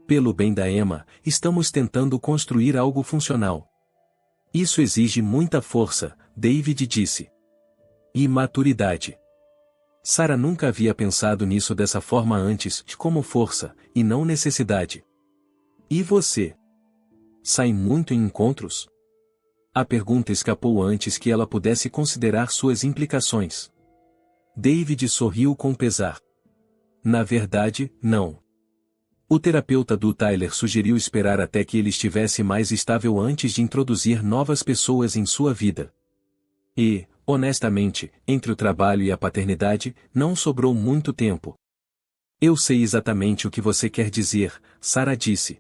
Pelo bem da Emma, estamos tentando construir algo funcional. Isso exige muita força, David disse. E maturidade. Sarah nunca havia pensado nisso dessa forma antes, como força, e não necessidade. E você? Sai muito em encontros? A pergunta escapou antes que ela pudesse considerar suas implicações. David sorriu com pesar. Na verdade, não. O terapeuta do Tyler sugeriu esperar até que ele estivesse mais estável antes de introduzir novas pessoas em sua vida. E, honestamente, entre o trabalho e a paternidade, não sobrou muito tempo. Eu sei exatamente o que você quer dizer, Sarah disse.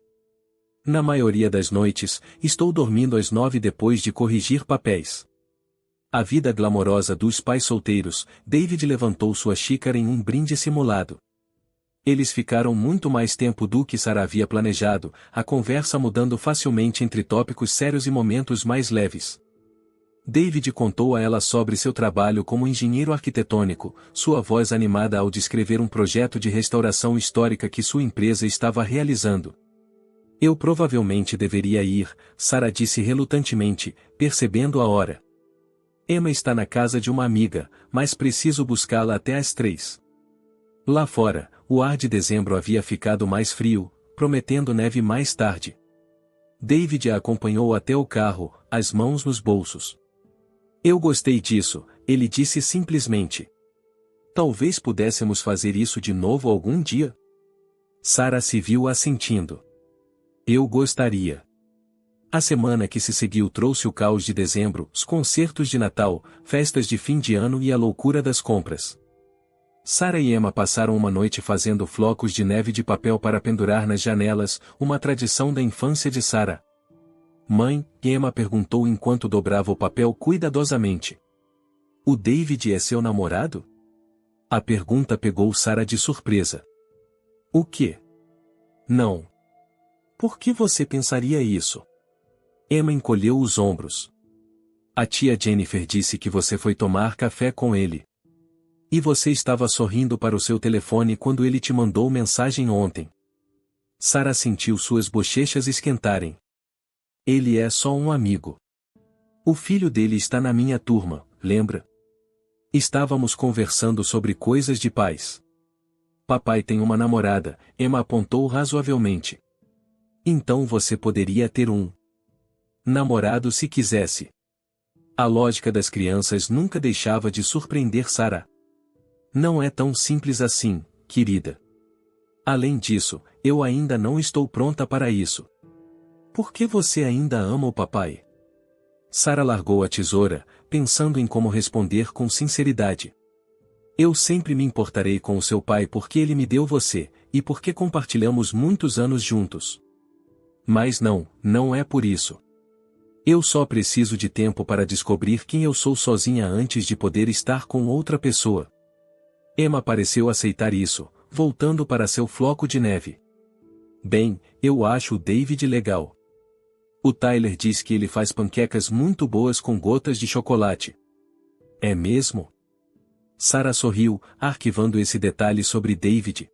Na maioria das noites, estou dormindo às 9 depois de corrigir papéis. A vida glamourosa dos pais solteiros, David levantou sua xícara em um brinde simulado. Eles ficaram muito mais tempo do que Sarah havia planejado, a conversa mudando facilmente entre tópicos sérios e momentos mais leves. David contou a ela sobre seu trabalho como engenheiro arquitetônico, sua voz animada ao descrever um projeto de restauração histórica que sua empresa estava realizando. Eu provavelmente deveria ir, Sarah disse relutantemente, percebendo a hora. Emma está na casa de uma amiga, mas preciso buscá-la até às 3. Lá fora, o ar de dezembro havia ficado mais frio, prometendo neve mais tarde. David a acompanhou até o carro, as mãos nos bolsos. Eu gostei disso, ele disse simplesmente. Talvez pudéssemos fazer isso de novo algum dia? Sarah se viu assentindo. Eu gostaria. A semana que se seguiu trouxe o caos de dezembro, os concertos de Natal, festas de fim de ano e a loucura das compras. Sarah e Emma passaram uma noite fazendo flocos de neve de papel para pendurar nas janelas, uma tradição da infância de Sarah. Mãe, Emma perguntou enquanto dobrava o papel cuidadosamente. O David é seu namorado? A pergunta pegou Sarah de surpresa. O quê? Não. Por que você pensaria isso? Emma encolheu os ombros. A tia Jennifer disse que você foi tomar café com ele. E você estava sorrindo para o seu telefone quando ele te mandou mensagem ontem. Sarah sentiu suas bochechas esquentarem. Ele é só um amigo. O filho dele está na minha turma, lembra? Estávamos conversando sobre coisas de pais. Papai tem uma namorada, Emma apontou razoavelmente. Então você poderia ter um namorado se quisesse. A lógica das crianças nunca deixava de surpreender Sarah. Não é tão simples assim, querida. Além disso, eu ainda não estou pronta para isso. Por que você ainda ama o papai? Sarah largou a tesoura, pensando em como responder com sinceridade. Eu sempre me importarei com o seu pai porque ele me deu você, e porque compartilhamos muitos anos juntos. Mas não é por isso. Eu só preciso de tempo para descobrir quem eu sou sozinha antes de poder estar com outra pessoa. Emma pareceu aceitar isso, voltando para seu floco de neve. Bem, eu acho o David legal. O Tyler diz que ele faz panquecas muito boas com gotas de chocolate. É mesmo? Sarah sorriu, arquivando esse detalhe sobre David.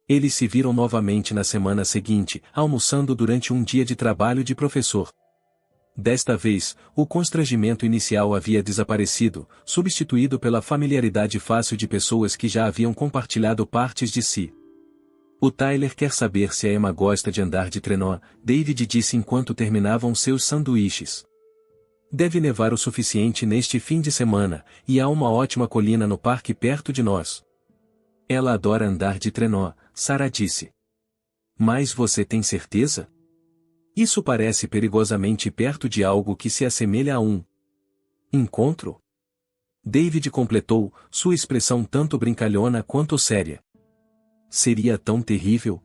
Eles se viram novamente na semana seguinte, almoçando durante um dia de trabalho de professor. Desta vez, o constrangimento inicial havia desaparecido, substituído pela familiaridade fácil de pessoas que já haviam compartilhado partes de si. O Tyler quer saber se a Emma gosta de andar de trenó, David disse enquanto terminavam seus sanduíches. Deve nevar o suficiente neste fim de semana, e há uma ótima colina no parque perto de nós. Ela adora andar de trenó, Sarah disse. Mas você tem certeza? Isso parece perigosamente perto de algo que se assemelha a um encontro? David completou, sua expressão tanto brincalhona quanto séria. Seria tão terrível?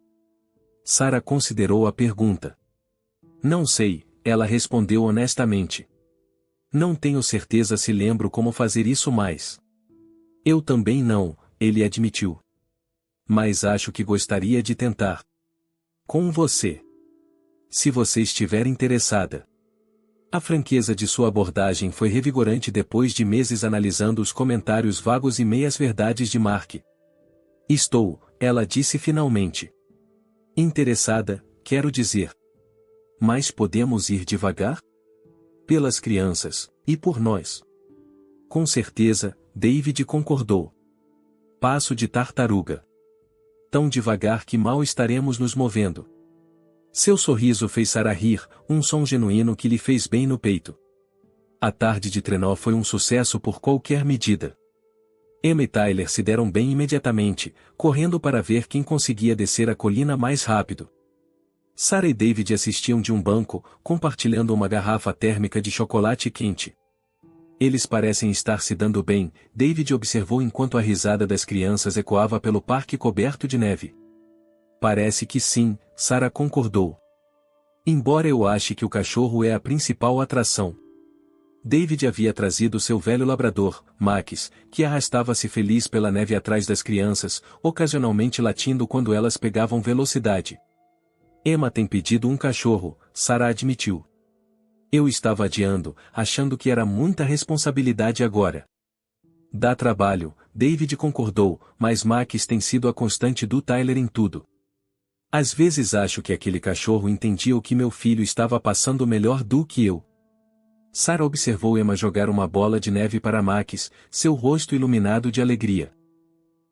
Sarah considerou a pergunta. Não sei, ela respondeu honestamente. Não tenho certeza se lembro como fazer isso mais. Eu também não, ele admitiu. Mas acho que gostaria de tentar. Com você. Se você estiver interessada. A franqueza de sua abordagem foi revigorante depois de meses analisando os comentários vagos e meias-verdades de Mark. Estou, ela disse finalmente. Interessada, quero dizer. Mas podemos ir devagar? Pelas crianças, e por nós. Com certeza, David concordou. Passo de tartaruga. Tão devagar que mal estaremos nos movendo. Seu sorriso fez Sarah rir, um som genuíno que lhe fez bem no peito. A tarde de trenó foi um sucesso por qualquer medida. Emma e Tyler se deram bem imediatamente, correndo para ver quem conseguia descer a colina mais rápido. Sarah e David assistiam de um banco, compartilhando uma garrafa térmica de chocolate quente. Eles parecem estar se dando bem, David observou enquanto a risada das crianças ecoava pelo parque coberto de neve. Parece que sim, Sarah concordou. Embora eu ache que o cachorro é a principal atração. David havia trazido seu velho labrador, Max, que arrastava-se feliz pela neve atrás das crianças, ocasionalmente latindo quando elas pegavam velocidade. Emma tem pedido um cachorro, Sarah admitiu. Eu estava adiando, achando que era muita responsabilidade agora. Dá trabalho, David concordou, mas Max tem sido a constante do Tyler em tudo. Às vezes acho que aquele cachorro entendia o que meu filho estava passando melhor do que eu. Sarah observou Emma jogar uma bola de neve para Max, seu rosto iluminado de alegria.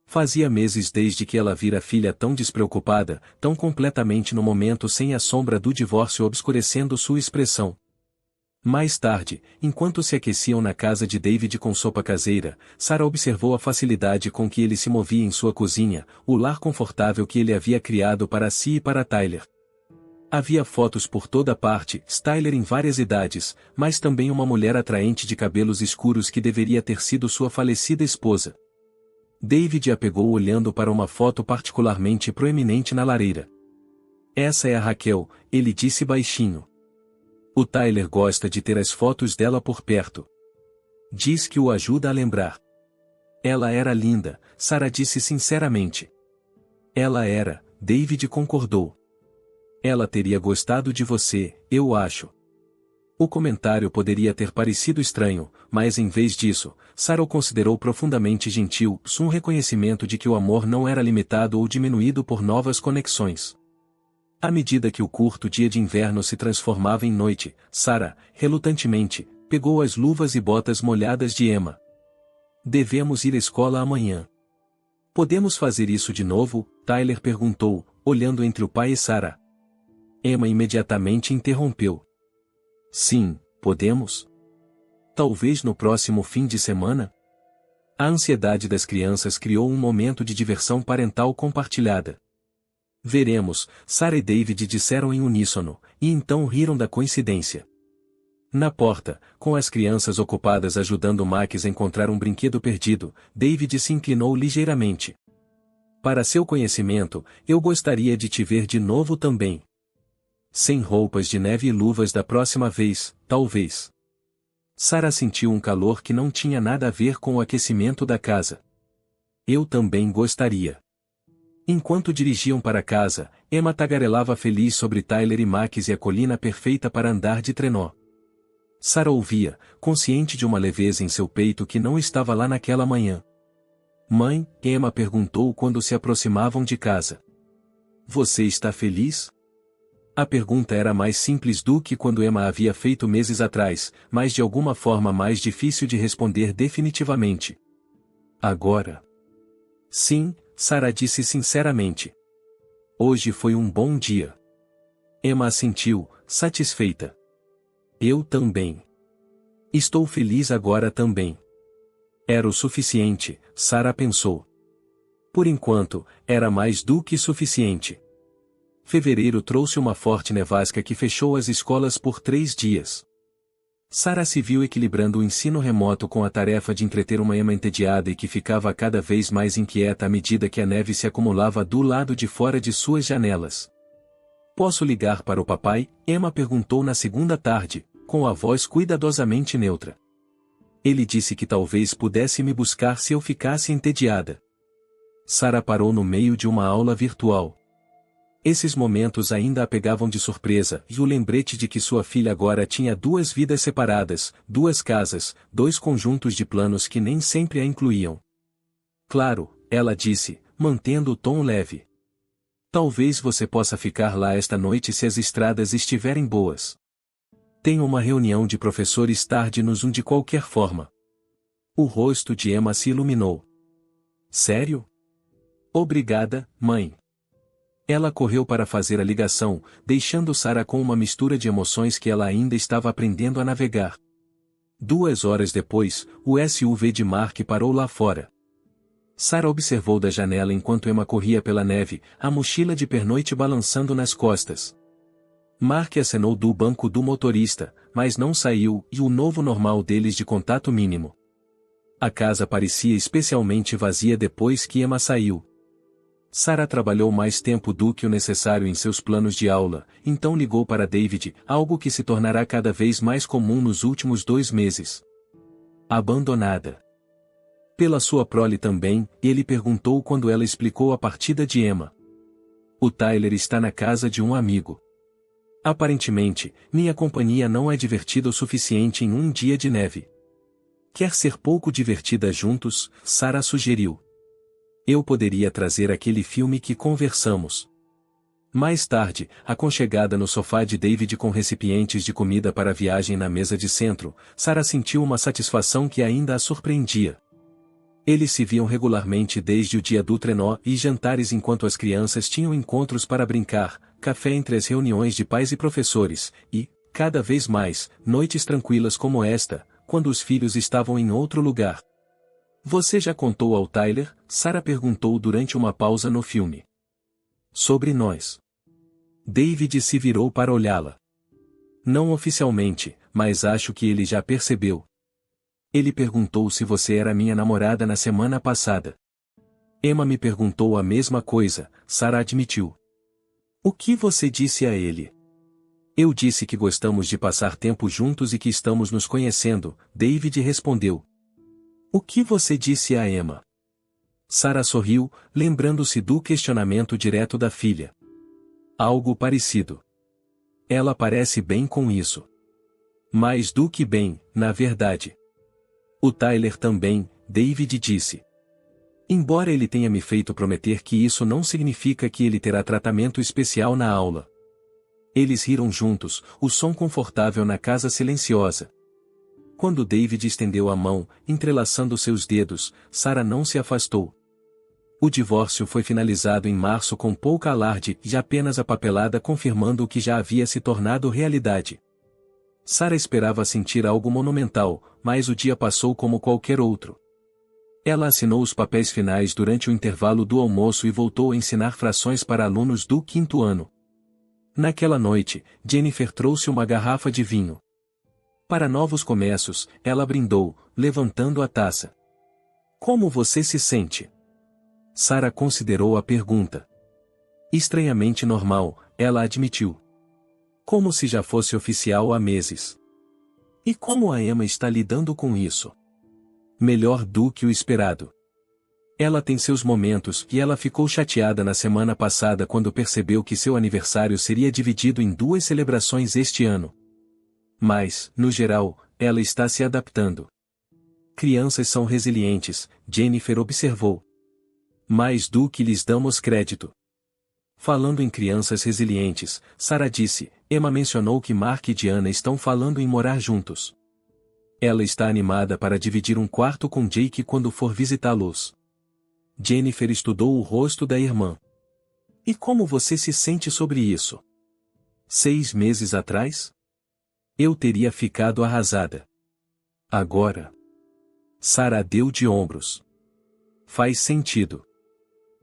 Fazia meses desde que ela vira a filha tão despreocupada, tão completamente no momento sem a sombra do divórcio obscurecendo sua expressão. Mais tarde, enquanto se aqueciam na casa de David com sopa caseira, Sarah observou a facilidade com que ele se movia em sua cozinha, o lar confortável que ele havia criado para si e para Tyler. Havia fotos por toda parte, Tyler em várias idades, mas também uma mulher atraente de cabelos escuros que deveria ter sido sua falecida esposa. David a pegou olhando para uma foto particularmente proeminente na lareira. Essa é a Raquel, ele disse baixinho. O Tyler gosta de ter as fotos dela por perto. Diz que o ajuda a lembrar. Ela era linda, Sarah disse sinceramente. Ela era, David concordou. Ela teria gostado de você, eu acho. O comentário poderia ter parecido estranho, mas em vez disso, Sarah o considerou profundamente gentil, um reconhecimento de que o amor não era limitado ou diminuído por novas conexões. À medida que o curto dia de inverno se transformava em noite, Sarah, relutantemente, pegou as luvas e botas molhadas de Emma. Devemos ir à escola amanhã. Podemos fazer isso de novo? Tyler perguntou, olhando entre o pai e Sarah. Emma imediatamente interrompeu. Sim, podemos. Talvez no próximo fim de semana? A ansiedade das crianças criou um momento de diversão parental compartilhada. Veremos, Sarah e David disseram em uníssono, e então riram da coincidência. Na porta, com as crianças ocupadas ajudando Max a encontrar um brinquedo perdido, David se inclinou ligeiramente. Para seu conhecimento, eu gostaria de te ver de novo também. Sem roupas de neve e luvas da próxima vez, talvez. Sarah sentiu um calor que não tinha nada a ver com o aquecimento da casa. Eu também gostaria. Enquanto dirigiam para casa, Emma tagarelava feliz sobre Tyler e Max e a colina perfeita para andar de trenó. Sarah ouvia, consciente de uma leveza em seu peito que não estava lá naquela manhã. Mãe, Emma perguntou quando se aproximavam de casa. Você está feliz? A pergunta era mais simples do que quando Emma havia feito meses atrás, mas de alguma forma mais difícil de responder definitivamente. Agora. Sim, Sarah disse sinceramente. Hoje foi um bom dia. Emma assentiu, satisfeita. Eu também. Estou feliz agora também. Era o suficiente, Sarah pensou. Por enquanto, era mais do que suficiente. Fevereiro trouxe uma forte nevasca que fechou as escolas por 3 dias. Sarah se viu equilibrando o ensino remoto com a tarefa de entreter uma Emma entediada e que ficava cada vez mais inquieta à medida que a neve se acumulava do lado de fora de suas janelas. Posso ligar para o papai? Emma perguntou na segunda tarde, com a voz cuidadosamente neutra. Ele disse que talvez pudesse me buscar se eu ficasse entediada. Sarah parou no meio de uma aula virtual. Esses momentos ainda a pegavam de surpresa, e o lembrete de que sua filha agora tinha 2 vidas separadas, 2 casas, 2 conjuntos de planos que nem sempre a incluíam. Claro, ela disse, mantendo o tom leve. Talvez você possa ficar lá esta noite se as estradas estiverem boas. Tenho uma reunião de professores tarde no Zoom de qualquer forma. O rosto de Emma se iluminou. Sério? Obrigada, mãe. Ela correu para fazer a ligação, deixando Sarah com uma mistura de emoções que ela ainda estava aprendendo a navegar. 2 horas depois, o SUV de Mark parou lá fora. Sarah observou da janela enquanto Emma corria pela neve, a mochila de pernoite balançando nas costas. Mark acenou do banco do motorista, mas não saiu, e o novo normal deles de contato mínimo. A casa parecia especialmente vazia depois que Emma saiu. Sarah trabalhou mais tempo do que o necessário em seus planos de aula, então ligou para David, algo que se tornará cada vez mais comum nos últimos 2 meses. Abandonada. Pela sua prole também, ele perguntou quando ela explicou a partida de Emma. O Tyler está na casa de um amigo. Aparentemente, minha companhia não é divertida o suficiente em um dia de neve. Quer ser pouco divertida juntos? Sarah sugeriu. Eu poderia trazer aquele filme que conversamos. Mais tarde, aconchegada no sofá de David com recipientes de comida para a viagem na mesa de centro, Sarah sentiu uma satisfação que ainda a surpreendia. Eles se viam regularmente desde o dia do trenó e jantares enquanto as crianças tinham encontros para brincar, café entre as reuniões de pais e professores, e, cada vez mais, noites tranquilas como esta, quando os filhos estavam em outro lugar. Você já contou ao Tyler? Sarah perguntou durante uma pausa no filme. Sobre nós. David se virou para olhá-la. Não oficialmente, mas acho que ele já percebeu. Ele perguntou se você era minha namorada na semana passada. Emma me perguntou a mesma coisa, Sarah admitiu. O que você disse a ele? Eu disse que gostamos de passar tempo juntos e que estamos nos conhecendo, David respondeu. O que você disse a Emma? Sarah sorriu, lembrando-se do questionamento direto da filha. Algo parecido. Ela parece bem com isso. Mais do que bem, na verdade. O Tyler também, David disse. Embora ele tenha me feito prometer que isso não significa que ele terá tratamento especial na aula. Eles riram juntos, o som confortável na casa silenciosa. Quando David estendeu a mão, entrelaçando seus dedos, Sarah não se afastou. O divórcio foi finalizado em março com pouca alarde e apenas a papelada confirmando o que já havia se tornado realidade. Sarah esperava sentir algo monumental, mas o dia passou como qualquer outro. Ela assinou os papéis finais durante o intervalo do almoço e voltou a ensinar frações para alunos do 5º ano. Naquela noite, Jennifer trouxe uma garrafa de vinho. Para novos começos, ela brindou, levantando a taça. Como você se sente? Sarah considerou a pergunta. Estranhamente normal, ela admitiu. Como se já fosse oficial há meses. E como a Emma está lidando com isso? Melhor do que o esperado. Ela tem seus momentos e ela ficou chateada na semana passada quando percebeu que seu aniversário seria dividido em 2 celebrações este ano. Mas, no geral, ela está se adaptando. Crianças são resilientes, Jennifer observou. Mais do que lhes damos crédito. Falando em crianças resilientes, Sarah disse, Emma mencionou que Mark e Diana estão falando em morar juntos. Ela está animada para dividir um quarto com Jake quando for visitá-los. Jennifer estudou o rosto da irmã. E como você se sente sobre isso? 6 meses atrás? Eu teria ficado arrasada. Agora? Sarah deu de ombros. Faz sentido.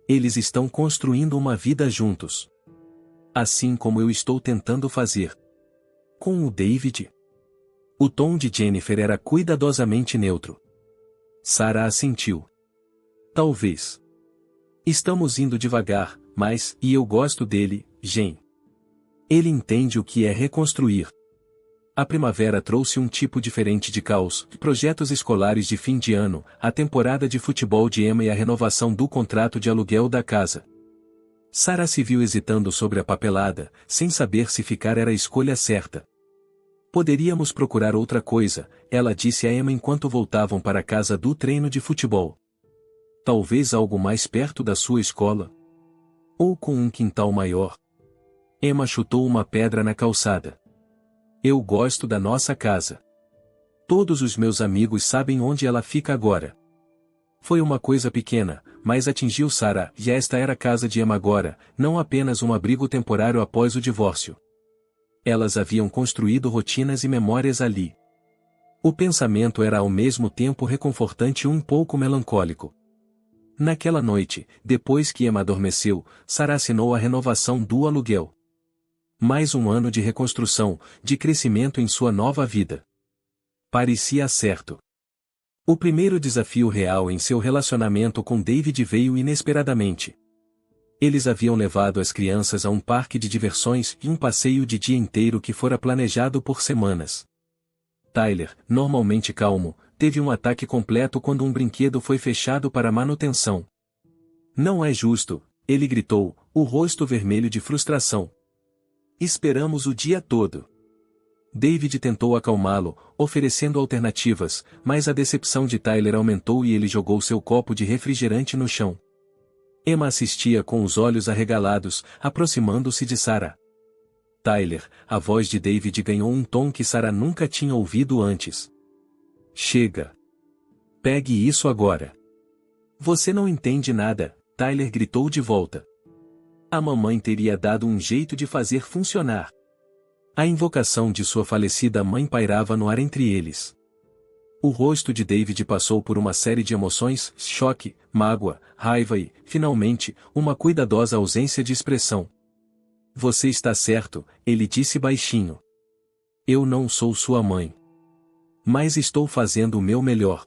Eles estão construindo uma vida juntos. Assim como eu estou tentando fazer. Com o David? O tom de Jennifer era cuidadosamente neutro. Sarah assentiu. Talvez. Estamos indo devagar, mas, e eu gosto dele, Jen. Ele entende o que é reconstruir. A primavera trouxe um tipo diferente de caos, projetos escolares de fim de ano, a temporada de futebol de Emma e a renovação do contrato de aluguel da casa. Sarah se viu hesitando sobre a papelada, sem saber se ficar era a escolha certa. Poderíamos procurar outra coisa, ela disse a Emma enquanto voltavam para a casa do treino de futebol. Talvez algo mais perto da sua escola? Ou com um quintal maior? Emma chutou uma pedra na calçada. Eu gosto da nossa casa. Todos os meus amigos sabem onde ela fica agora. Foi uma coisa pequena, mas atingiu Sarah, e esta era a casa de Emma agora, não apenas um abrigo temporário após o divórcio. Elas haviam construído rotinas e memórias ali. O pensamento era ao mesmo tempo reconfortante e um pouco melancólico. Naquela noite, depois que Emma adormeceu, Sarah assinou a renovação do aluguel. Mais um ano de reconstrução, de crescimento em sua nova vida. Parecia certo. O primeiro desafio real em seu relacionamento com David veio inesperadamente. Eles haviam levado as crianças a um parque de diversões e um passeio de dia inteiro que fora planejado por semanas. Tyler, normalmente calmo, teve um ataque completo quando um brinquedo foi fechado para manutenção. Não é justo, ele gritou, o rosto vermelho de frustração. Esperamos o dia todo. David tentou acalmá-lo, oferecendo alternativas, mas a decepção de Tyler aumentou e ele jogou seu copo de refrigerante no chão. Emma assistia com os olhos arregalados, aproximando-se de Sarah. Tyler, a voz de David ganhou um tom que Sarah nunca tinha ouvido antes. Chega. Pegue isso agora. Você não entende nada, Tyler gritou de volta. A mamãe teria dado um jeito de fazer funcionar. A invocação de sua falecida mãe pairava no ar entre eles. O rosto de David passou por uma série de emoções, choque, mágoa, raiva e, finalmente, uma cuidadosa ausência de expressão. Você está certo, ele disse baixinho. Eu não sou sua mãe. Mas estou fazendo o meu melhor.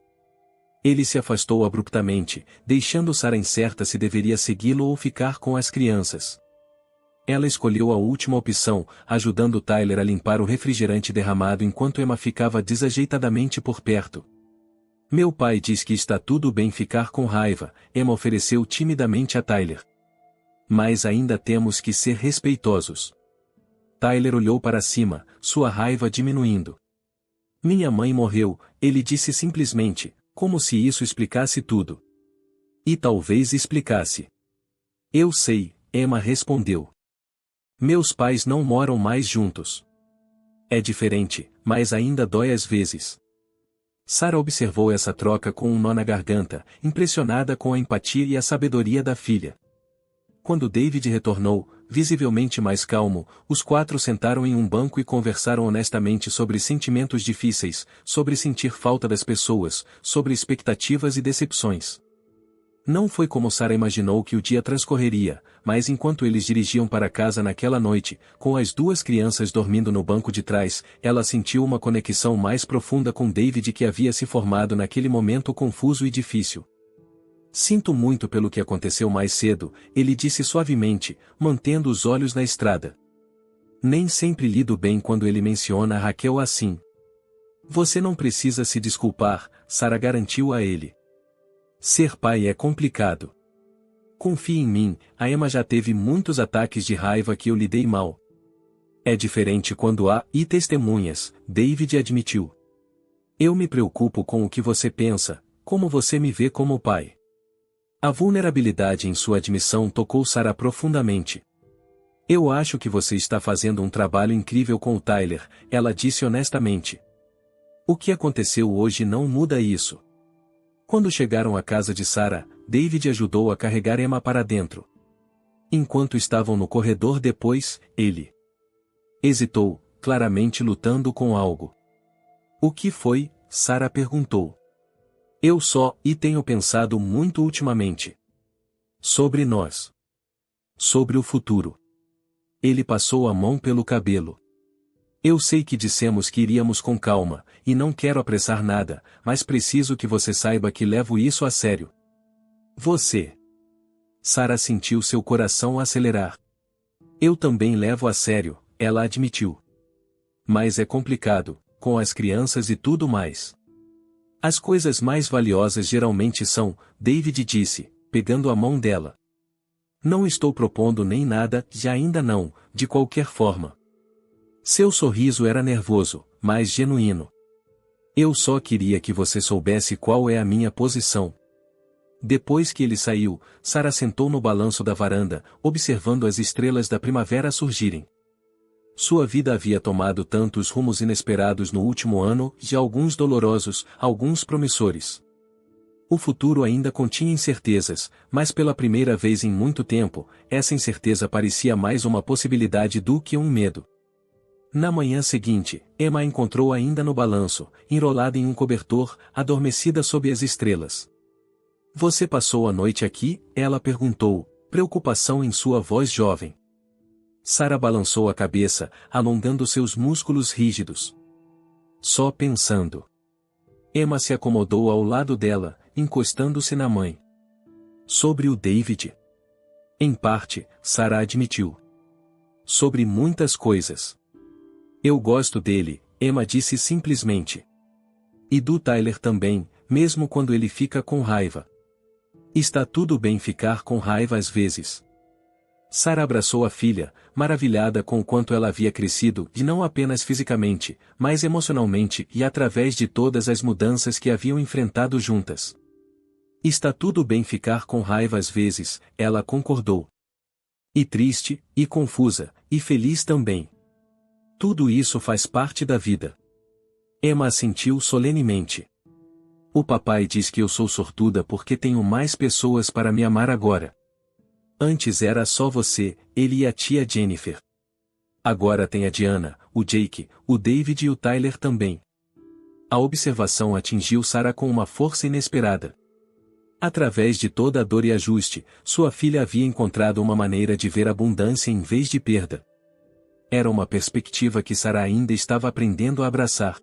Ele se afastou abruptamente, deixando Sarah incerta se deveria segui-lo ou ficar com as crianças. Ela escolheu a última opção, ajudando Tyler a limpar o refrigerante derramado enquanto Emma ficava desajeitadamente por perto. Meu pai diz que está tudo bem ficar com raiva, Emma ofereceu timidamente a Tyler. Mas ainda temos que ser respeitosos. Tyler olhou para cima, sua raiva diminuindo. Minha mãe morreu, ele disse simplesmente, como se isso explicasse tudo. E talvez explicasse. Eu sei, Emma respondeu. Meus pais não moram mais juntos. É diferente, mas ainda dói às vezes. Sarah observou essa troca com um nó na garganta, impressionada com a empatia e a sabedoria da filha. Quando David retornou, visivelmente mais calmo, os quatro sentaram em um banco e conversaram honestamente sobre sentimentos difíceis, sobre sentir falta das pessoas, sobre expectativas e decepções. Não foi como Sarah imaginou que o dia transcorreria, mas enquanto eles dirigiam para casa naquela noite, com as duas crianças dormindo no banco de trás, ela sentiu uma conexão mais profunda com David que havia se formado naquele momento confuso e difícil. Sinto muito pelo que aconteceu mais cedo, ele disse suavemente, mantendo os olhos na estrada. Nem sempre lido bem quando ele menciona a Raquel assim. Você não precisa se desculpar, Sarah garantiu a ele. Ser pai é complicado. Confie em mim, a Emma já teve muitos ataques de raiva que eu lidei mal. É diferente quando há testemunhas, David admitiu. Eu me preocupo com o que você pensa, como você me vê como pai. A vulnerabilidade em sua admissão tocou Sarah profundamente. Eu acho que você está fazendo um trabalho incrível com o Tyler, ela disse honestamente. O que aconteceu hoje não muda isso. Quando chegaram à casa de Sarah, David ajudou a carregar Emma para dentro. Enquanto estavam no corredor depois, ele hesitou, claramente lutando com algo. O que foi? Sarah perguntou. Eu tenho pensado muito ultimamente. Sobre nós. Sobre o futuro. Ele passou a mão pelo cabelo. Eu sei que dissemos que iríamos com calma, e não quero apressar nada, mas preciso que você saiba que levo isso a sério. Você. Sarah sentiu seu coração acelerar. Eu também levo a sério, ela admitiu. Mas é complicado, com as crianças e tudo mais. As coisas mais valiosas geralmente são, David disse, pegando a mão dela. Não estou propondo nem nada, já ainda não, de qualquer forma. Seu sorriso era nervoso, mas genuíno. Eu só queria que você soubesse qual é a minha posição. Depois que ele saiu, Sarah sentou no balanço da varanda, observando as estrelas da primavera surgirem. Sua vida havia tomado tantos rumos inesperados no último ano, de alguns dolorosos, alguns promissores. O futuro ainda continha incertezas, mas pela primeira vez em muito tempo, essa incerteza parecia mais uma possibilidade do que um medo. Na manhã seguinte, Emma a encontrou ainda no balanço, enrolada em um cobertor, adormecida sob as estrelas. Você passou a noite aqui? Ela perguntou, preocupação em sua voz jovem. Sarah balançou a cabeça, alongando seus músculos rígidos. Só pensando. Emma se acomodou ao lado dela, encostando-se na mãe. Sobre o David? Em parte, Sarah admitiu. Sobre muitas coisas. Eu gosto dele, Emma disse simplesmente. E do Tyler também, mesmo quando ele fica com raiva. Está tudo bem ficar com raiva às vezes. Sarah abraçou a filha, maravilhada com o quanto ela havia crescido, e não apenas fisicamente, mas emocionalmente e através de todas as mudanças que haviam enfrentado juntas. Está tudo bem ficar com raiva às vezes, ela concordou. E triste, e confusa, e feliz também. Tudo isso faz parte da vida. Emma assentiu solenemente. O papai diz que eu sou sortuda porque tenho mais pessoas para me amar agora. Antes era só você, ele e a tia Jennifer. Agora tem a Diana, o Jake, o David e o Tyler também. A observação atingiu Sarah com uma força inesperada. Através de toda a dor e ajuste, sua filha havia encontrado uma maneira de ver abundância em vez de perda. Era uma perspectiva que Sarah ainda estava aprendendo a abraçar.